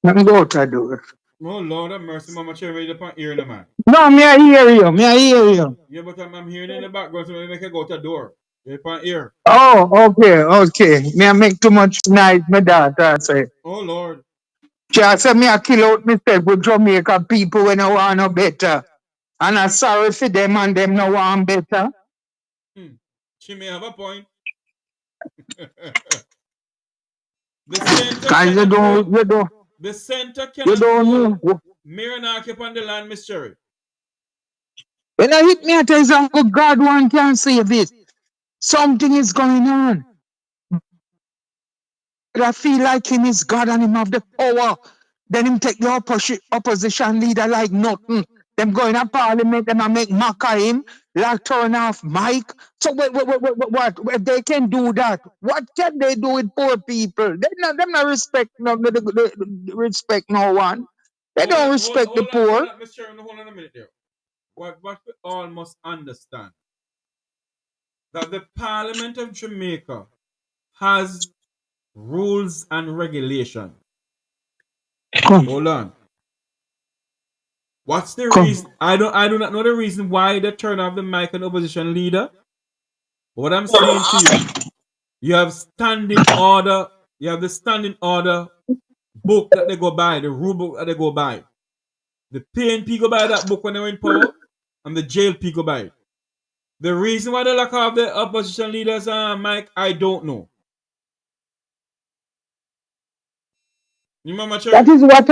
Let me go to do it. Oh Lord have mercy, Mama Cherry, the point ear, man. No, me I hear you. Me I hear you. Yeah, but I'm hearing in the background, so I make her go to the door. The point ear. Oh, okay. Me I make too much noise, my daughter say. Oh Lord. She say me I kill out myself with Jamaica people when I want no better. And I'm sorry for them and them no want better. She may have a point. The center cannot the center cannot hold Miranaki on the land, Miss Cherry. When I hit me, I tell you, Uncle God one can save it. Something is going on. I feel like him is God and him have the power. Then him take the opposition leader like nothing. Them go in a parliament, them a make mock of him, like turn off mic. So what? If they can do that, what can they do with poor people? Them not respect respect no one. They don't respect the poor. Hold on, Miss Cherry, hold on a minute there. What we all must understand that the Parliament of Jamaica has rules and regulations. Hold on. What's the reason? I do not know the reason why they turn off the mic and opposition leader. What I'm saying to you, you have standing order. You have the standing order book that they go by, the rule book that they go by. The PNP go by that book when they were in power, and the JLP go by it. The reason why they lock off the opposition leaders, Mike, I don't know. That is what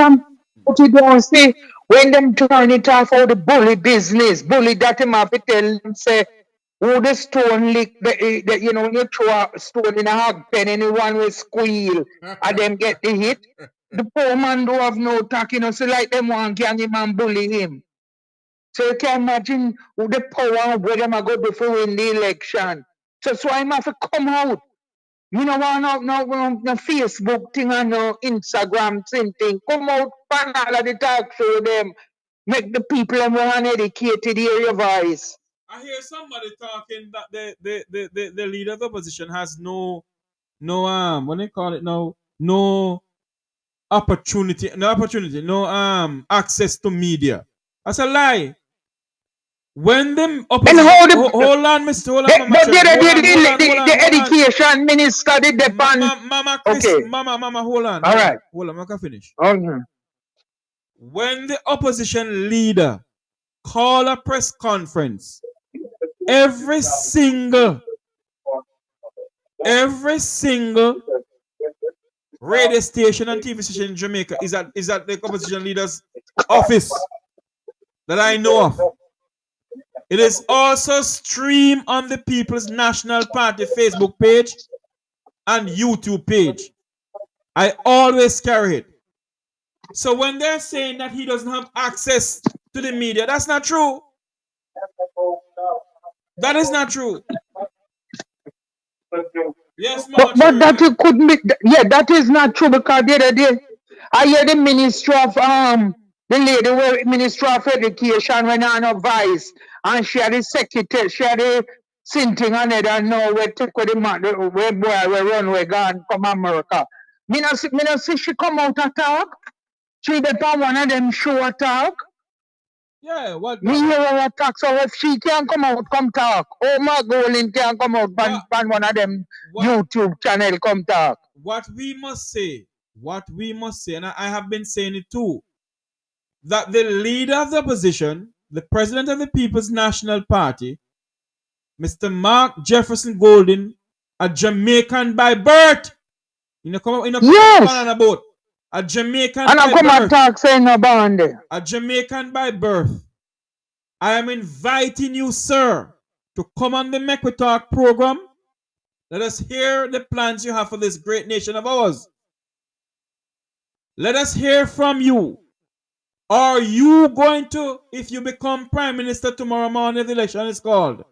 you don't say when them turn it off for the bully business. Bully that him have to tell them say, who the stone lick, you know, when you throw a stone in a hog pen, anyone will squeal and them get the hit. The poor man don't have no talk, you know, so like them want gang him and bully him. So you can imagine who the power where them are going to win the election. So I have to come out. You know want no Facebook thing and no Instagram thing. Come out pan all of the talk show them. Make the people more uneducated hear your voice. I hear somebody talking that the leader of the opposition has no what do they call it now? No access to media. That's a lie. When them opposition, hold on, Mr. Hold on, Mama. The education minister did the pan. Mama, Chris, okay. Mama, hold on. All right. Hold on, I can finish. Okay. When the opposition leader call a press conference, every single radio station and TV station in Jamaica is at the opposition leader's office that I know of. It is also streamed on the People's National Party Facebook page and YouTube page. I always carry it. So when they're saying that he doesn't have access to the media, that's not true. That is not true. Yes, but that it couldn't be. Yeah, that is not true because the other day I hear the minister of the lady were Minister of Education when on a vice and she had the secretary, she had the sitting on it and now we take with the man where boy we run we gone from America. Me not see she come out and talk. She depend one of them show a talk. Yeah, what? Me hear her talk, so if she can't come out, come talk. Oh, my Golden can't come out, ban one of them YouTube channel, come talk. What we must say, and I have been saying it too, that the leader of the opposition, the president of the People's National Party, Mr. Mark Jefferson Golden, a Jamaican by birth. You know, come Yes. banana boat. A Jamaican And I by come and birth. talk saying no band there. A Jamaican by birth. I am inviting you, sir, to come on the Mek Wi Talk program. Let us hear the plans you have for this great nation of ours. Let us hear from you. Are you going to, if you become prime minister tomorrow morning, if the election is called,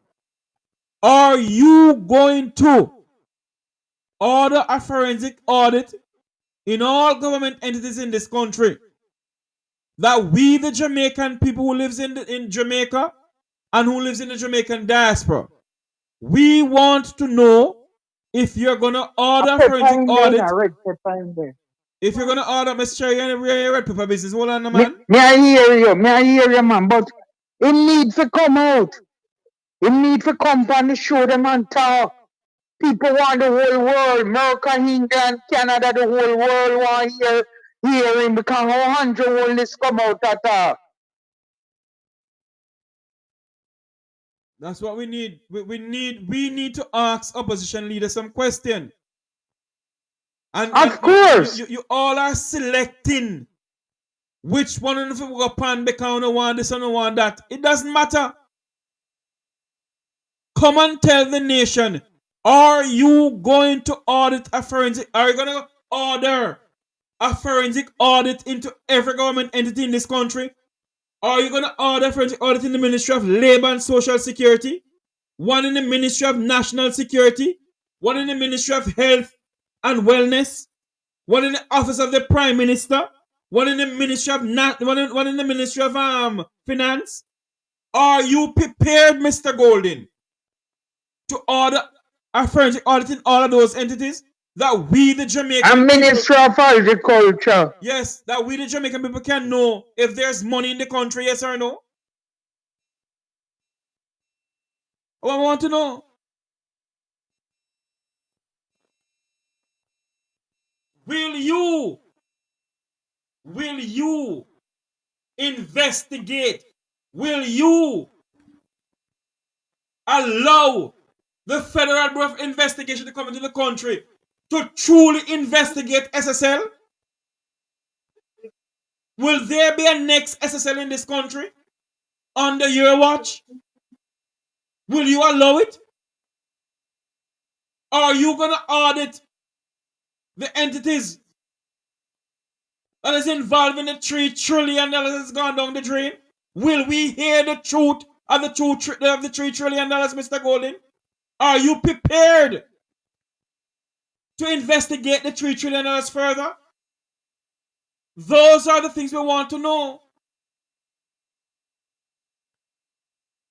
are you going to order a forensic audit in all government entities in this country, that we, the Jamaican people who lives in Jamaica and who lives in the Jamaican diaspora, we want to know if you're going to order a forensic audit. If you're going to order, Mr. Cherry, you're red pepper business. Hold on, man. Me I hear you, man. But it need to come out. It need to come on the show them and talk. People want the whole world, America, England, Canada, the whole world want hear him because 100 will this come out at all. That's what we need. We need to ask opposition leaders some question. And of course, you all are selecting which one of them go pan because no want this and no want that. It doesn't matter. Come and tell the nation, are you going to audit a forensic? Are you going to order a forensic audit into every government entity in this country? Are you going to order a forensic audit in the Ministry of Labor and Social Security? One in the Ministry of National Security? One in the Ministry of Health and Wellness? One in the Office of the Prime Minister? One in the Ministry of one in the Ministry of Finance? Are you prepared, Mr. Golden, to order a forensic audit in all of those entities? That we, the Jamaican and Ministry of Agriculture. Yes, that we, the Jamaican people, can know if there's money in the country, yes or no? Oh, I want to know. Will you investigate? Will you allow the Federal Bureau of Investigation to come into the country to truly investigate SSL? Will there be a next SSL in this country under your watch? Will you allow it? Are you going to audit the entities that is involved in the $3 trillion that has gone down the drain? Will we hear the truth of the $3 trillion, Mr. Golden? Are you prepared to investigate the $3 trillion further? Those are the things we want to know.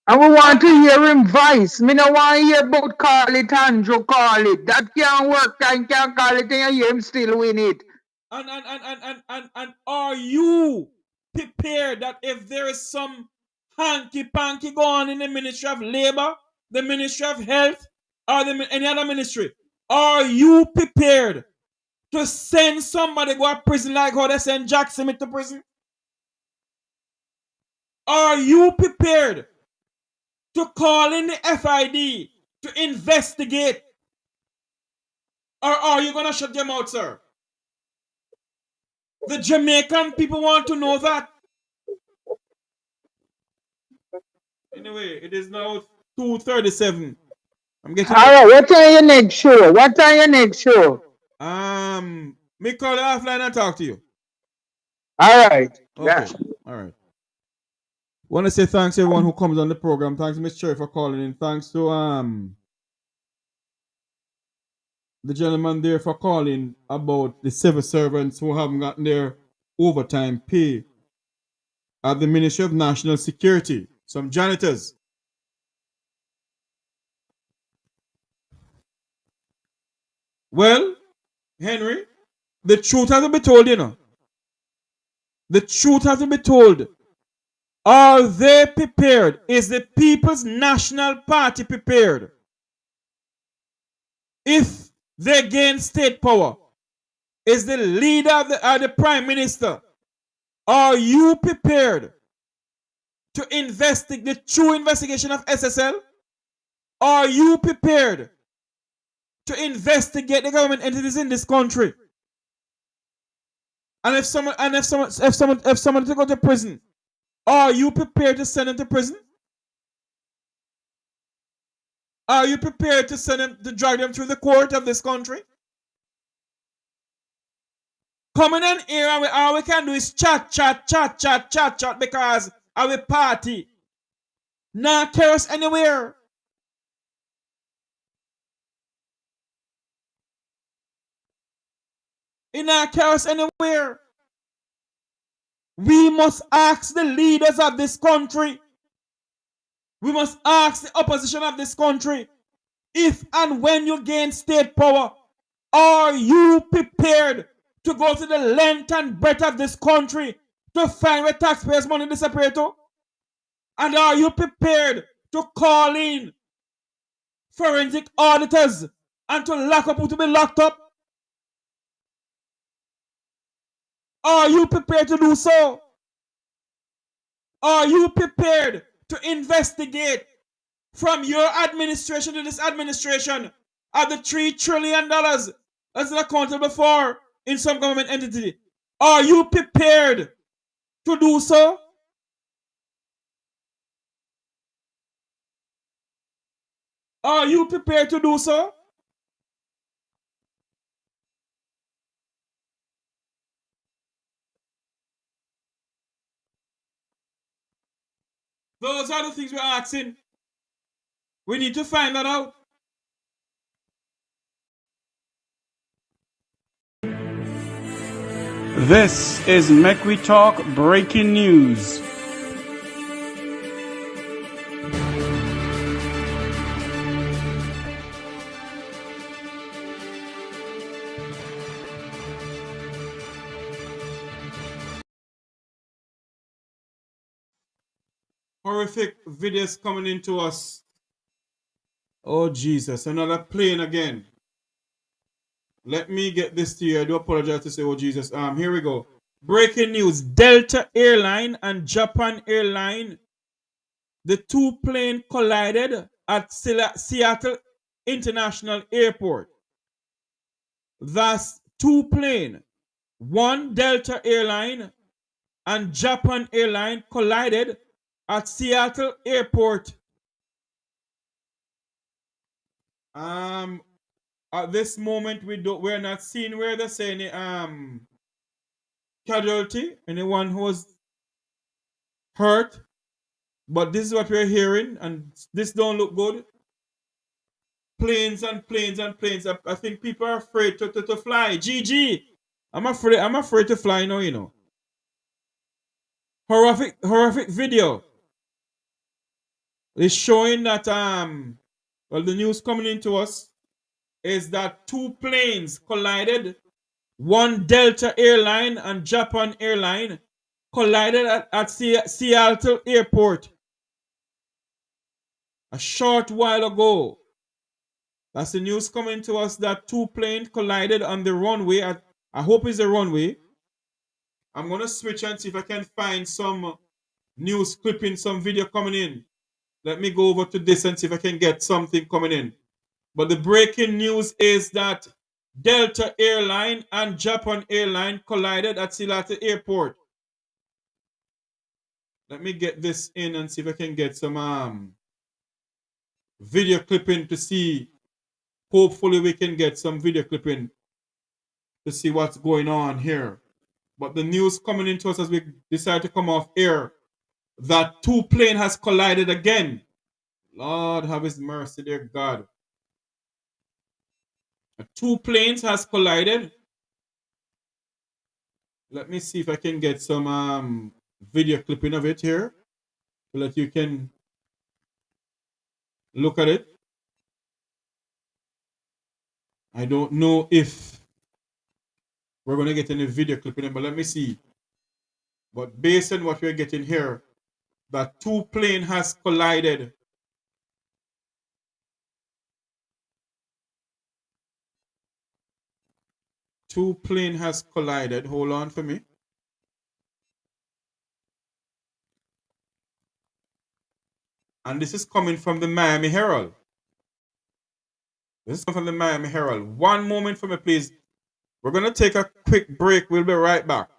And we want to hear him voice. Me no want to hear about call it, Andrew call it. That can't work. I can't call it and you hear him still win it. And are you prepared that if there is some hanky-panky going on in the Ministry of Labor, the Ministry of Health, or any other ministry, are you prepared to send somebody go to prison like how they send Jack Smith to prison? Are you prepared to call in the FID to investigate? Or are you going to shut them out, sir? The Jamaican people want to know that. Anyway, it is now 2:37. I'm getting. All right, what are your next show? What are your next show? Me call you offline and talk to you. All right. Okay. Yeah. All right. Want to say thanks to everyone who comes on the program. Thanks to Miss Cherry for calling in. Thanks to the gentleman there for calling about the civil servants who haven't gotten their overtime pay at the Ministry of National Security. Some janitors. Well, Henry, the truth has to be told, you know. The truth has to be told. Are they prepared? Is the People's National Party prepared? If they gain state power, is the leader of the Prime Minister, are you prepared to investigate the true investigation of SSL? Are you prepared to investigate the government entities in this country. And if someone to go to prison, are you prepared to send them to prison? Are you prepared to send them to drag them through the court of this country? Coming in here and all we can do is chat because our party not carry us anywhere. It not carry us anywhere. We must ask the leaders of this country. We must ask the opposition of this country. If and when you gain state power, are you prepared to go to the length and breadth of this country to find where taxpayers' money disappear to? And are you prepared to call in forensic auditors and to lock up who to be locked up? Are you prepared to do so? Are you prepared to investigate from your administration to this administration of the $3 trillion that's accountable for in some government entity? Are you prepared to do so? Are you prepared to do so? Those are the things we're asking. We need to find that out. This is Mek Wi Talk breaking news. Horrific videos coming into us. Oh Jesus, another plane again. Let me get this to you. I do apologize to say, oh Jesus. Here we go. Breaking news. Delta Airline and Japan Airline. The two planes collided at Seattle International Airport. Thus, two planes, one Delta Airline and Japan Airline collided at Seattle Airport. At this moment, we're not seeing where there's any casualty, anyone who was hurt. But this is what we're hearing, and this don't look good. Planes and planes and planes. I think people are afraid to fly. GG. I'm afraid to fly now, you know. Horrific video. It's showing that well, the news coming into us is that two planes collided. One Delta Airline and Japan Airline collided at Seattle Airport a short while ago. That's the news coming to us that two planes collided on the runway. I hope it's the runway. I'm going to switch and see if I can find some news clipping, some video coming in. Let me go over to this and see if I can get something coming in. But the breaking news is that Delta Airline and Japan Airline collided at Seattle Airport. Let me get this in and see if I can get some video clipping to see. Hopefully we can get some video clipping to see what's going on here. But the news coming into us as we decide to come off air that two planes has collided again. Lord have his mercy, dear God. Two planes has collided. Let me see if I can get some video clipping of it here so that you can look at it. I don't know if we're going to get any video clipping, but let me see. But based on what we're getting here, that two planes has collided. Two planes has collided. Hold on for me. And this is coming from the Miami Herald. This is from the Miami Herald. One moment for me, please. We're going to take a quick break. We'll be right back.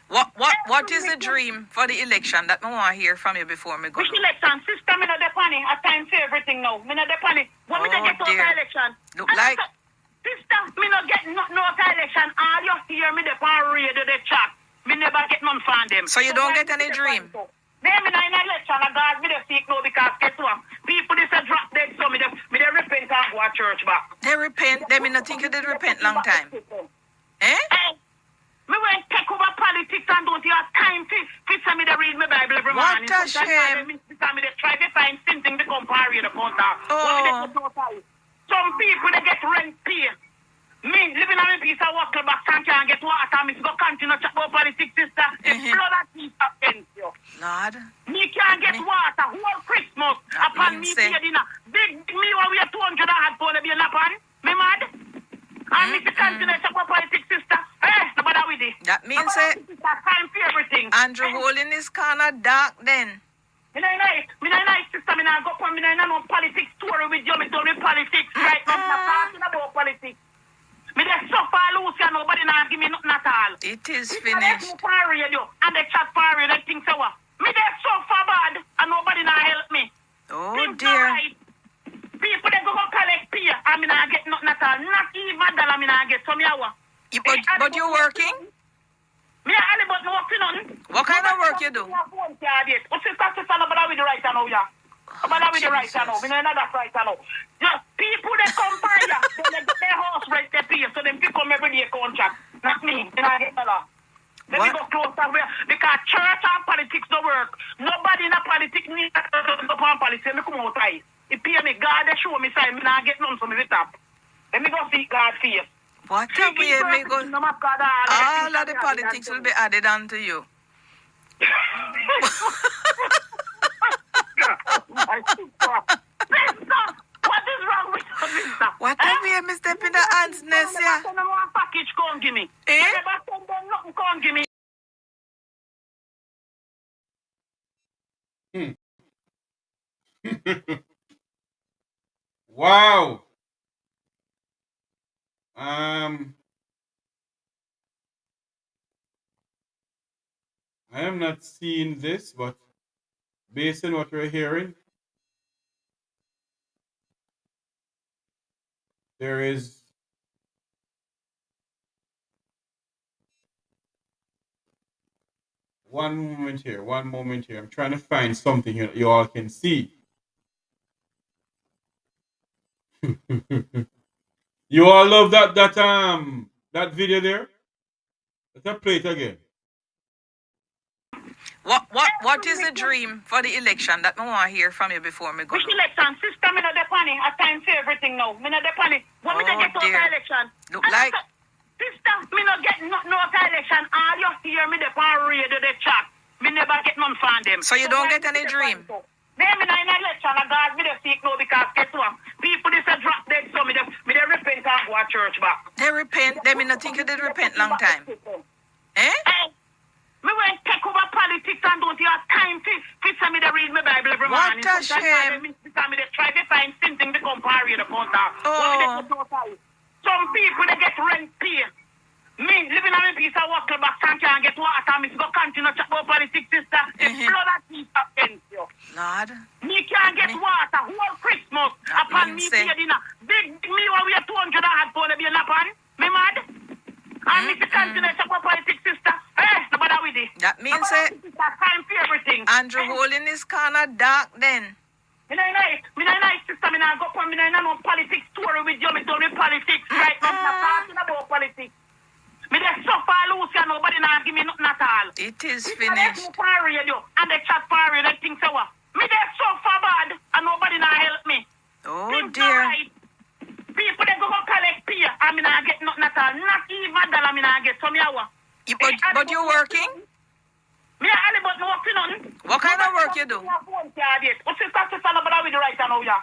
What is the dream for the election that I want to hear from you before me go? Which election? Sister, me not the panic. I time for everything now. Me not the panic. When me get to election. Look like... Sister, me not get no election. All you hear me the pan radio, the chat. Me never get none from them. So you don't get any dream? Me not in election. I got me the seek now because guess what? People they say drop dead, so me they repent and go to church back. They repent? They me not think you did repent long time. Eh? Me went take over politics and don't have time to send me to read my Bible every morning. What a shame. Because me they try to find something to compare the counter. Oh. Some people they get rent pay. Me living on a piece of work back and can't get water. Me go continue to chat about politics, sister. It's blood that keeps against you. Lord. Me can't get water whole Christmas upon me pay dinner. Big me when we are 200 and had for the bill upon. Me mad? And me to continue to chat about politics, sister. Nobody with it. That means time for everything. Andrew hole in this corner dark then. Me not nice, sister. Me not go from me not no politics story with you. Me don't with politics right now. Me not talking about politics. Me just suffer loose and nobody not give me nothing at all. It is finished. Radio and they chat for radio and things so what. Me just suffer bad and nobody not help me. Oh things dear. Right. People they go collect pay and me not get nothing at all. Not even dollar me not get some hour. But you're working? Me only but me working on. What kind of work you do? What's the status about with the right now, yeah? About with the right now. Me know that right now. Just people they come by ya, they get their house right there pay, so them people come every day contract. Not me. And I get dollar. Let me go closer where because church and politics don't work. Nobody in a politics needs to go on politics. Let me come out high. It pay me God they show me sign me not get none so me with up. Let me go see God face. What a way me go. All of the politics will be added on to you. What is wrong with you, mister? What a way me step in the ants nest, yeah. Send them one package, come give me. Eh? Never send them nothing, come give me. Wow. I am not seeing this, but based on what we're hearing, there is one moment here. I'm trying to find something here that you all can see. You all love that video there? Let's play it again. What is the dream for the election that I want to hear from you before me go? Which election? Sister, me not the panic. I time for everything now. Me not the panic. When me get to the election. Look like... Sister, me not get no election. All you hear me the pan radio, the chat. Me never get none from them. So you don't get any dream? Me not in election. I got me the seek now because guess what? People they say drop dead, so me the repent and go to church back. They repent? They me not think you did repent long time. Eh? Me went take over politics and don't have time to send me to read my Bible every morning. What a shame. Because me they try to find something to compare the counter. Oh. Some people they get rent pay. Me living on a piece of work back and can't get water. Me go continue to chat about politics, sister. It's blood that keeps against you. Lord. Me can't get water whole Christmas upon me pay dinner. Big me when we are 200 and had for the bill upon. Me mad? And me to continue to chat about politics, sister. Nobody with it. That means time for everything. Andrew hole in this corner dark then. Me not nice, sister. Me not go from me not no politics story with you. Me don't with politics right now. Me not talking about politics. Me just suffer loose and nobody not give me nothing at all. It is finished. Me radio and they chat for radio and things so what. Me just suffer bad and nobody not help me. Oh things dear. Right. People they go collect pay and me not get nothing at all. Not even dollar me not get some hour. But you're working? Me only but me working on. What kind of work you do? What's the status about with the right now, yeah?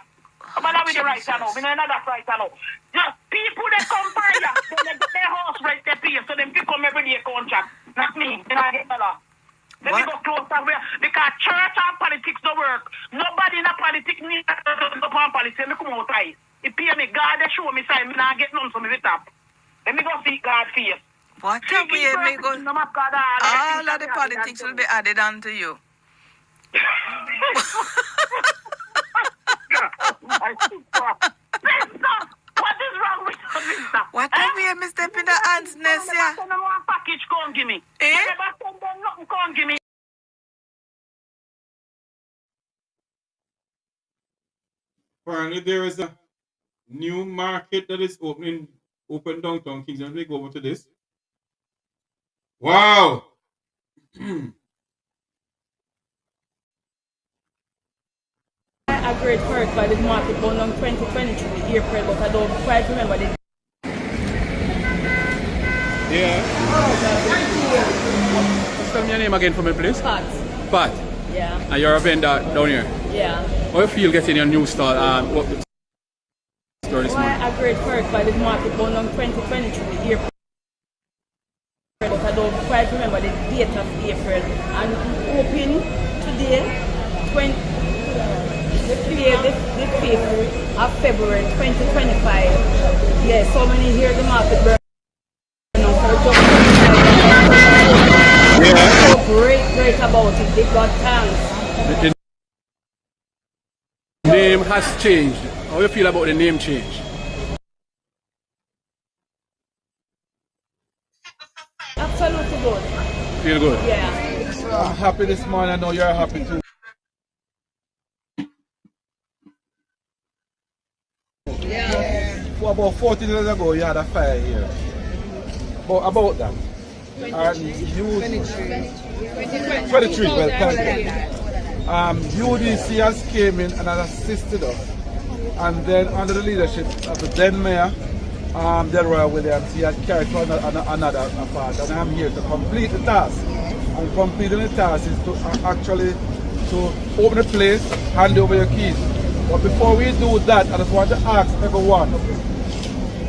About with the right now. Me know that right now. Just people they come by ya, they get their house right there pay, so them people come every day contract. Not me. And I get dollar. Let me go closer where because church and politics don't work. Nobody in a politics needs to go on politics. Let me come out high. He pay me. God, they show me sign. Me not get none from me top. Let me go see God for you. What a way, me go. All of the politics will be added on to you. What is wrong with you, mister? What a way, me step in the ants nest, yeah. Send them one package, come give me. Eh? Never send them nothing, come give me. Apparently, there is a new market that is open downtown Kingston. Let me go over to this. Wow! I agreed first by the market going on 2023 April, but I don't quite remember the. Yeah. Tell me your name again for me, please. Pat. Pat. Yeah. And you're a vendor down here. Yeah. How you feel getting your new stall? What the store this morning? I agreed first by the market going on 2023 April, but I don't quite remember the date of April. And open today, the 5th of February 2025. Yes, so many here the market burn. Yeah. So great about it. They got thanks. The name has changed. How you feel about the name change? Absolutely good. Feel good? Yeah. I'm happy this morning. I know you're happy too. Yeah. For about 40 years ago, you had a fire here. But about that, you 23. Well, thank you. UDC has came in and has assisted us, and then under the leadership of the then mayor, Delroy Williams, he had carried to another part, and I'm here to complete the task. And completing the task is to actually to open the place, hand over your keys. But before we do that, I just want to ask everyone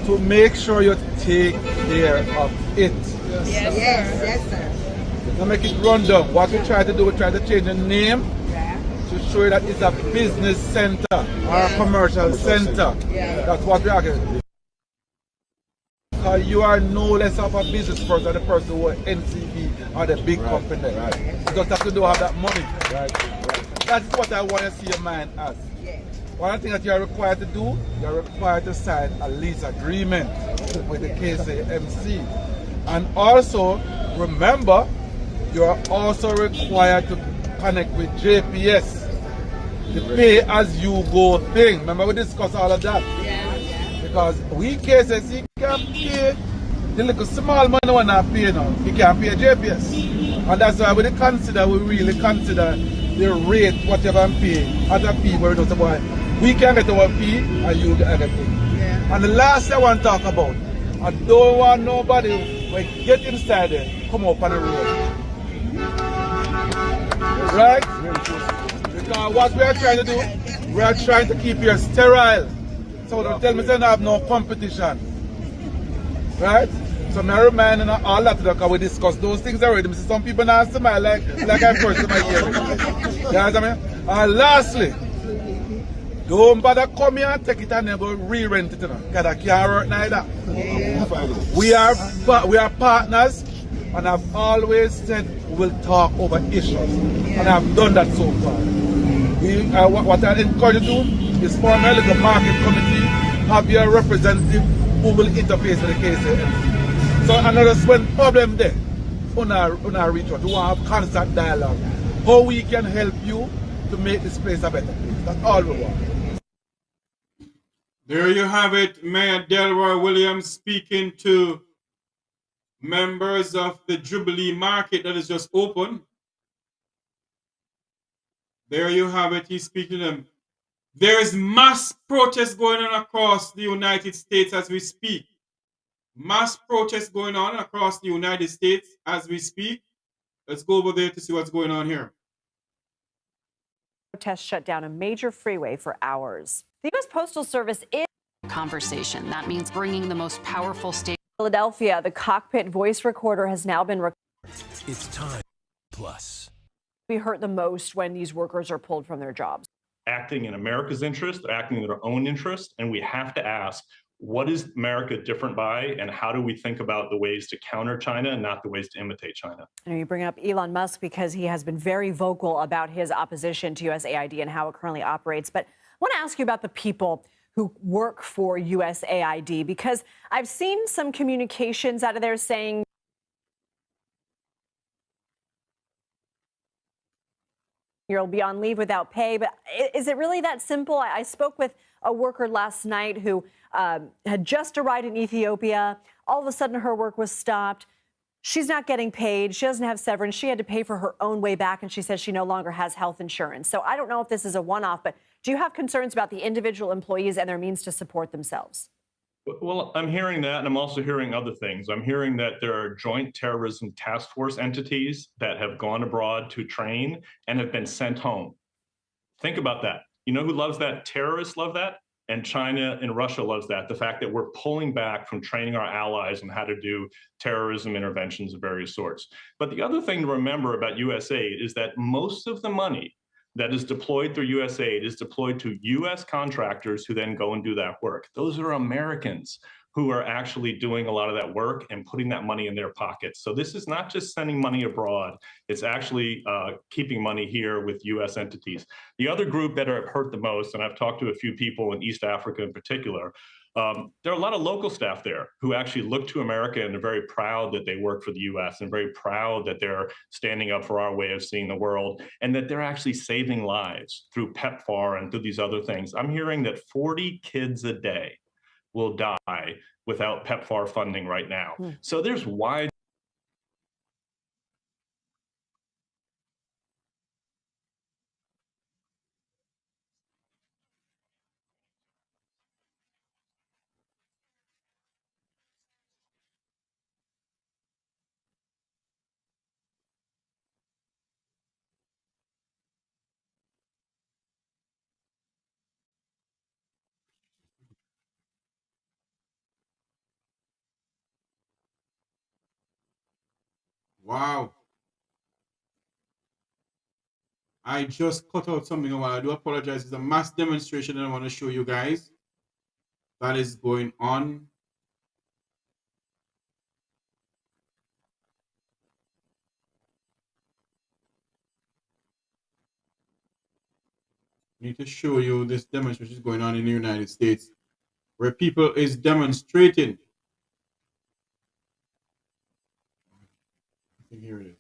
to make sure you take care of it. Yes, sir. Don't make it run down. What we try to do, we try to change the name to show you that it's a business center or a commercial center. That's what we are going to do. Because you are no less of a business person than the person who is NCB or the big company. Right. You just have to have that money. That's what I want to see your mind as. One thing that you are required to do, you are required to sign a lease agreement with the KCMC. And also, remember, you are also required to connect with JPS. The pay as you go thing. Remember we discussed all of that? Because we KCMC can pay the little small money when I pay now. You can't pay JPS. And that's why we really consider the rate, whatever I'm paying, other people don't say, we can get our fee and you get everything. And the last thing I want to talk about, I don't want nobody when get inside there, come up on the road. Right? Because what we are trying to do, we are trying to keep you sterile. So don't tell me they don't have no competition. Right? So I remind you all that because we discussed those things already. Some people now smile like I first in my ear. You know what I mean? And lastly, don't bother come here and take it and then go re-rent it, because that can't work neither. We are partners, and I've always said we'll talk over issues, and I've done that so far. What I encourage you to do is form a little market committee, have your representative who will interface with the KCMC. So another when problem there, una reach out, we want to have constant dialogue. How we can help you to make this place a better place. That's all we want. There you have it, Mayor Delroy Williams speaking to members of the Jubilee Market that is just open. There you have it, he's speaking to them. There is mass protest going on across the United States as we speak. Mass protest going on across the United States as we speak. Let's go over there to see what's going on here. Protests shut down a major freeway for hours. The U.S. Postal Service is conversation. That means bringing the most powerful state. Philadelphia. The cockpit voice recorder has now been It's time. Plus. be hurt the most when these workers are pulled from their jobs. acting in America's interest, they're acting in their own interest, and we have to ask, what is America different by, and how do we think about the ways to counter China and not the ways to imitate China? And you bring up Elon Musk because he has been very vocal about his opposition to USAID and how it currently operates. But I want to ask you about the people who work for USAID, because I've seen some communications out of there saying you'll be on leave without pay. But is it really that simple? I spoke with a worker last night who had just arrived in Ethiopia. All of a sudden, her work was stopped. She's not getting paid. She doesn't have severance. She had to pay for her own way back, and she says she no longer has health insurance. So I don't know if this is a one-off, but do you have concerns about the individual employees and their means to support themselves? Well, I'm hearing that, and I'm also hearing other things. I'm hearing that there are joint terrorism task force entities that have gone abroad to train and have been sent home. Think about that. You know who loves that? Terrorists love that, and China and Russia loves that. The fact that we're pulling back from training our allies on how to do terrorism interventions of various sorts. But the other thing to remember about USAID is that most of the money that is deployed through USAID is deployed to US contractors who then go and do that work. Those are Americans who are actually doing a lot of that work and putting that money in their pockets. So this is not just sending money abroad, it's actually keeping money here with US entities. The other group that are hurt the most, and I've talked to a few people in East Africa in particular, there are a lot of local staff there who actually look to America and are very proud that they work for the US and very proud that they're standing up for our way of seeing the world and that they're actually saving lives through PEPFAR and through these other things. I'm hearing that 40 kids a day will die without PEPFAR funding right now. So there's wide Wow. I just cut out something a while. I do apologize. It's a mass demonstration that I want to show you guys. That is going on. I need to show you this demonstration is going on in the United States where people is demonstrating. I think here it is.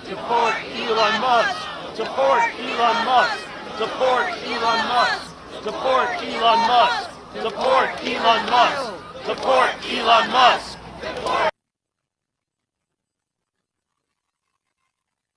Support Elon Musk! Support Elon Musk! Support Elon Musk! Support Elon Musk! Support Elon Musk! Support Elon Musk!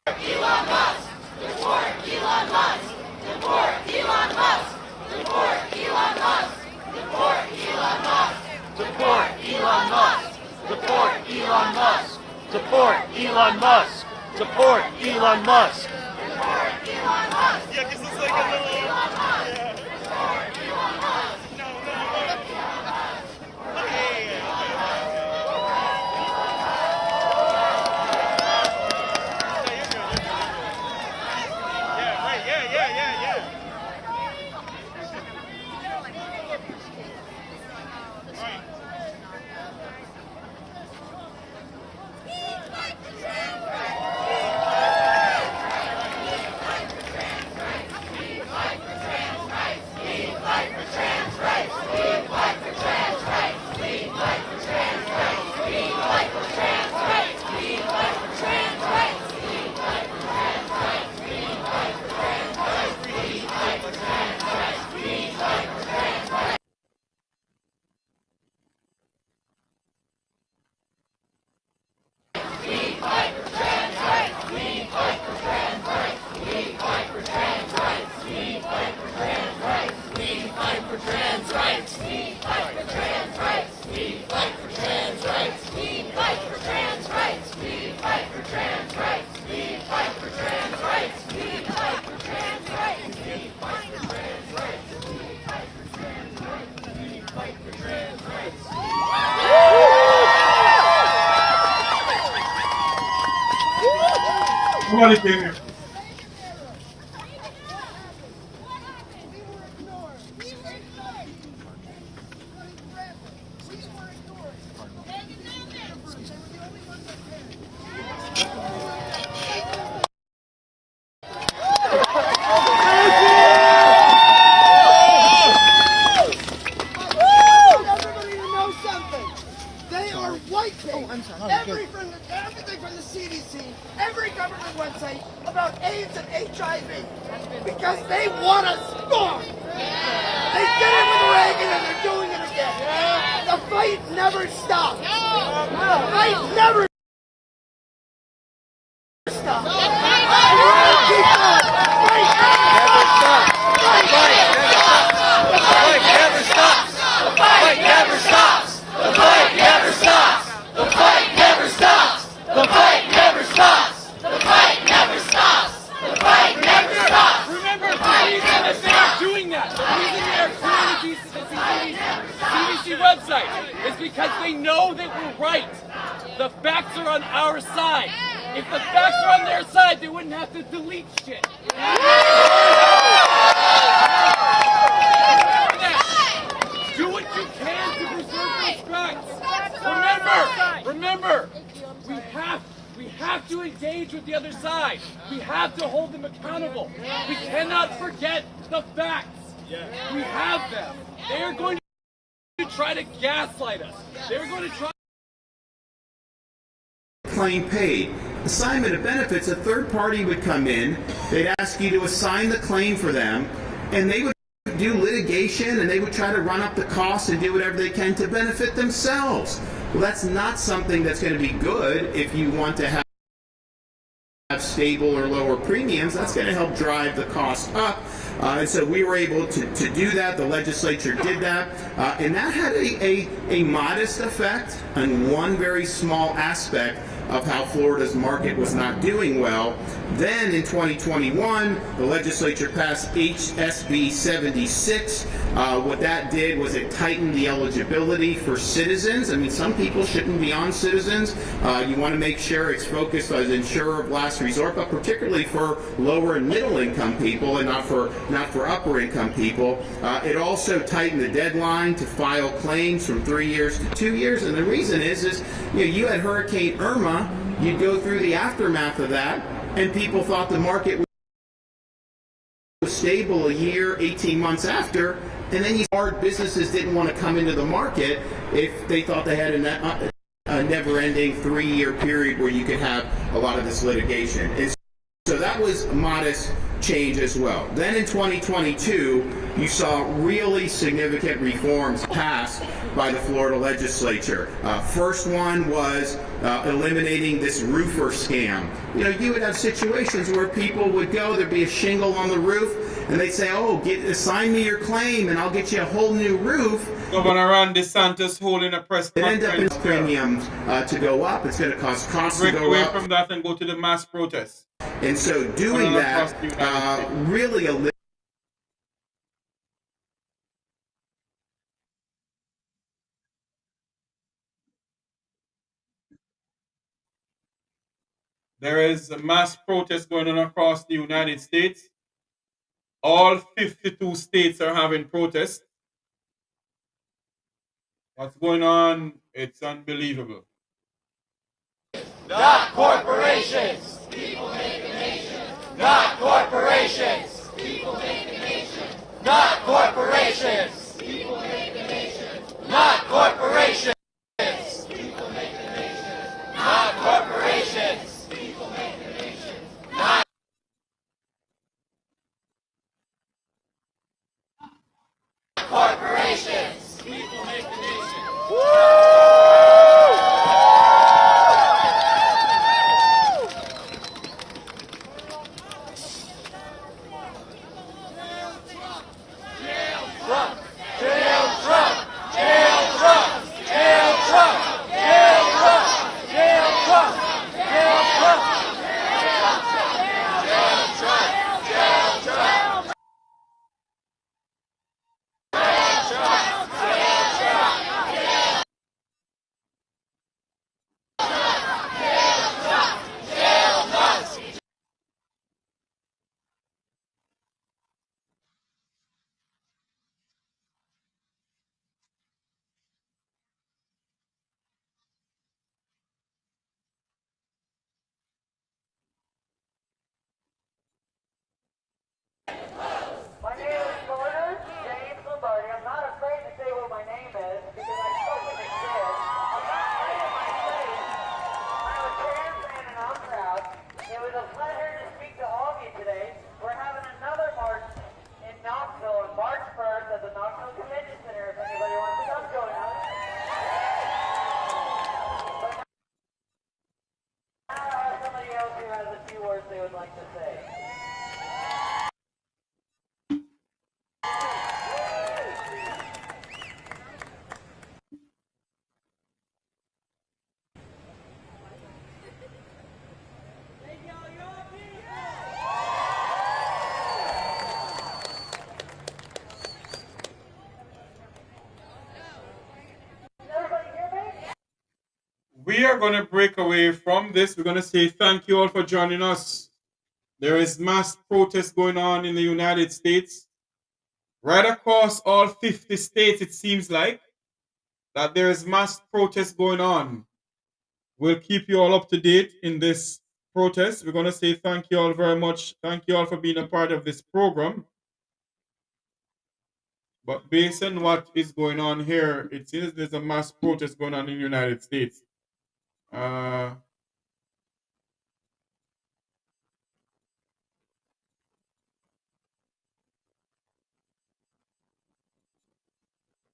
Elon Musk! Support Elon Musk! Support Elon Musk! Support Elon Musk! Support Elon Musk! Support Elon Musk! Support Elon Musk! Support Elon Musk! Support Elon Musk! Support Elon Musk! Yeah, this is like a little... Elon Musk! Support Elon Musk! Fight Nobody came here. Everything from the CDC, every government website about AIDS and HIV, because they want us gone. They did it with Reagan and they're doing it again. The fight never stops. The fight never stops. Keep going. Fight never stops. The fight never stops. The fight never stops. The fight never stops. The fight never stops. The fight never stops. The fight never stops. The fight never stops. Remember, the reason that they are doing that, the reason they are doing the CDC website is because they know that we're right. The facts are on our side. If the facts are on their side, they wouldn't have to delete shit. Do what you can to preserve those facts. Remember, we have to engage with the other side. We have to hold them accountable. We cannot forget the facts. We have them. They are going to try to gaslight us. They're going to try. Claim paid. Assignment of benefits, a third party would come in, they'd ask you to assign the claim for them, and they would do litigation and they would try to run up the costs and do whatever they can to benefit themselves. Well, that's not something that's going to be good if you want to have stable or lower premiums. That's going to help drive the cost up. And so we were able to do that. The legislature did that. And that had a modest effect on one very small aspect of how Florida's market was not doing well. Then in 2021, the legislature passed HSB 76. What that did was it tightened the eligibility for citizens. I mean, some people shouldn't be on citizens. You want to make sure it's focused as insurer of last resort, but particularly for lower and middle income people and not for upper income people. It also tightened the deadline to file claims from 3 years to 2 years. And the reason is you had Hurricane Irma. You'd go through the aftermath of that, and people thought the market was stable a year, 18 months after, and then hard businesses didn't want to come into the market if they thought they had a never-ending 3-year period where you could have a lot of this litigation. And so that was a modest change as well. Then in 2022, you saw really significant reforms passed by the Florida legislature. First one was eliminating this roofer scam. You would have situations where people would go, there'd be a shingle on the roof, and they'd say, assign me your claim and I'll get you a whole new roof. Governor Ron DeSantis holding a press conference. It ended up in premiums to go up. It's going to cost costs to go away up. From that and go to the mass protest. And so doing that really there is a mass protest going on across the United States. All 52 states are having protests. What's going on? It's unbelievable. Not corporations. People make a nation. Not corporations. People make a nation. Not corporations. People make a nation. Not corporations. People make a nation. Not corporations. People make a nation. Not corporations. People make a nation. Jail Trump! Jail Trump! Jail Trump! Jail we are going to break away from this. We're going to say thank you all for joining us. There is mass protest going on in the United States. Right across all 50 states, it seems like that there is mass protest going on. We'll keep you all up to date in this protest. We're going to say thank you all very much. Thank you all for being a part of this program. But based on what is going on here, it seems there's a mass protest going on in the United States.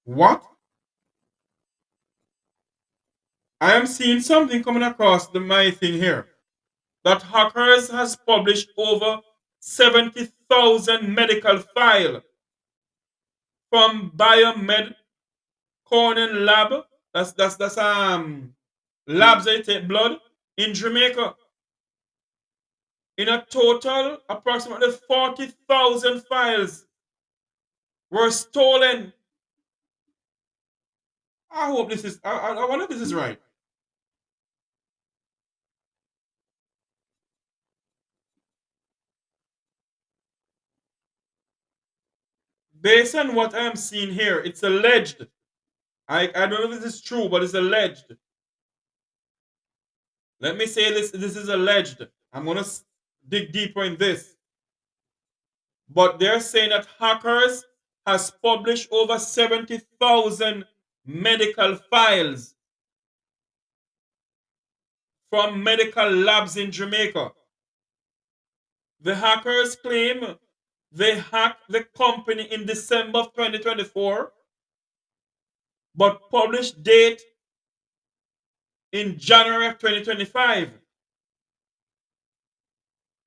What? I am seeing something coming across my thing here. That hackers has published over 70,000 medical files from Biomed Cornell Lab. That's labs that take blood in Jamaica. In a total, approximately 40,000 files were stolen. I hope this is, I wonder if this is right. Based on what I'm seeing here, it's alleged. I don't know if this is true, but it's alleged. Let me say this is alleged. I'm going to dig deeper in this. But they're saying that hackers has published over 70,000 medical files from medical labs in Jamaica. The hackers claim they hacked the company in December of 2024, but published date in January of 2025.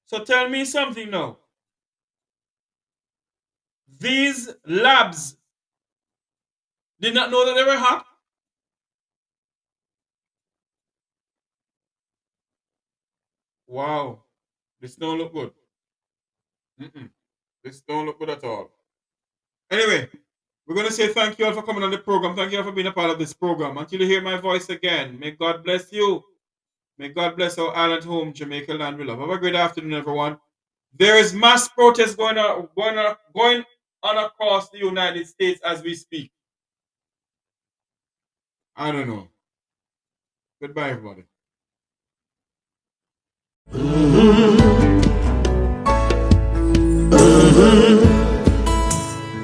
So tell me something now. These labs did not know that they were hacked? Wow. This don't look good. This don't look good at all. Anyway, we're going to say thank you all for coming on the program. Thank you all for being a part of this program. Until you hear my voice again, may God bless you. May God bless our island home, Jamaica land we love. Have a great afternoon, everyone. There is mass protest going on across the United States as we speak. I don't know. Goodbye, everybody.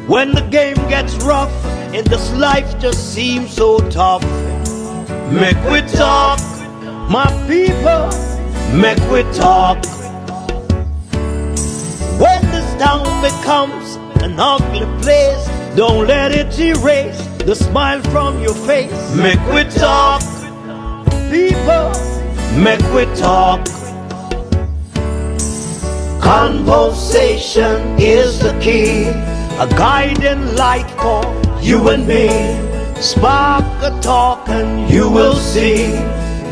When the game gets rough and this life just seems so tough, Mek Wi Talk, my people, Mek Wi Talk. When this town becomes an ugly place, don't let it erase the smile from your face. Mek Wi Talk, people, Mek Wi Talk. Conversation is the key, a guiding light for you and me. Spark a talk and you will see.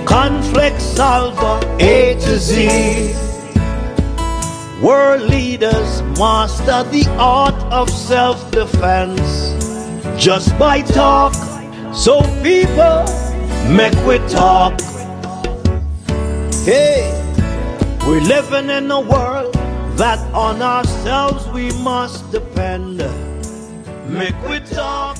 Conflict solver A to Z. World leaders master the art of self-defense just by talk. So people, Mek Wi Talk. Hey, we're living in a world that on ourselves we must depend. Mek Wi Talk.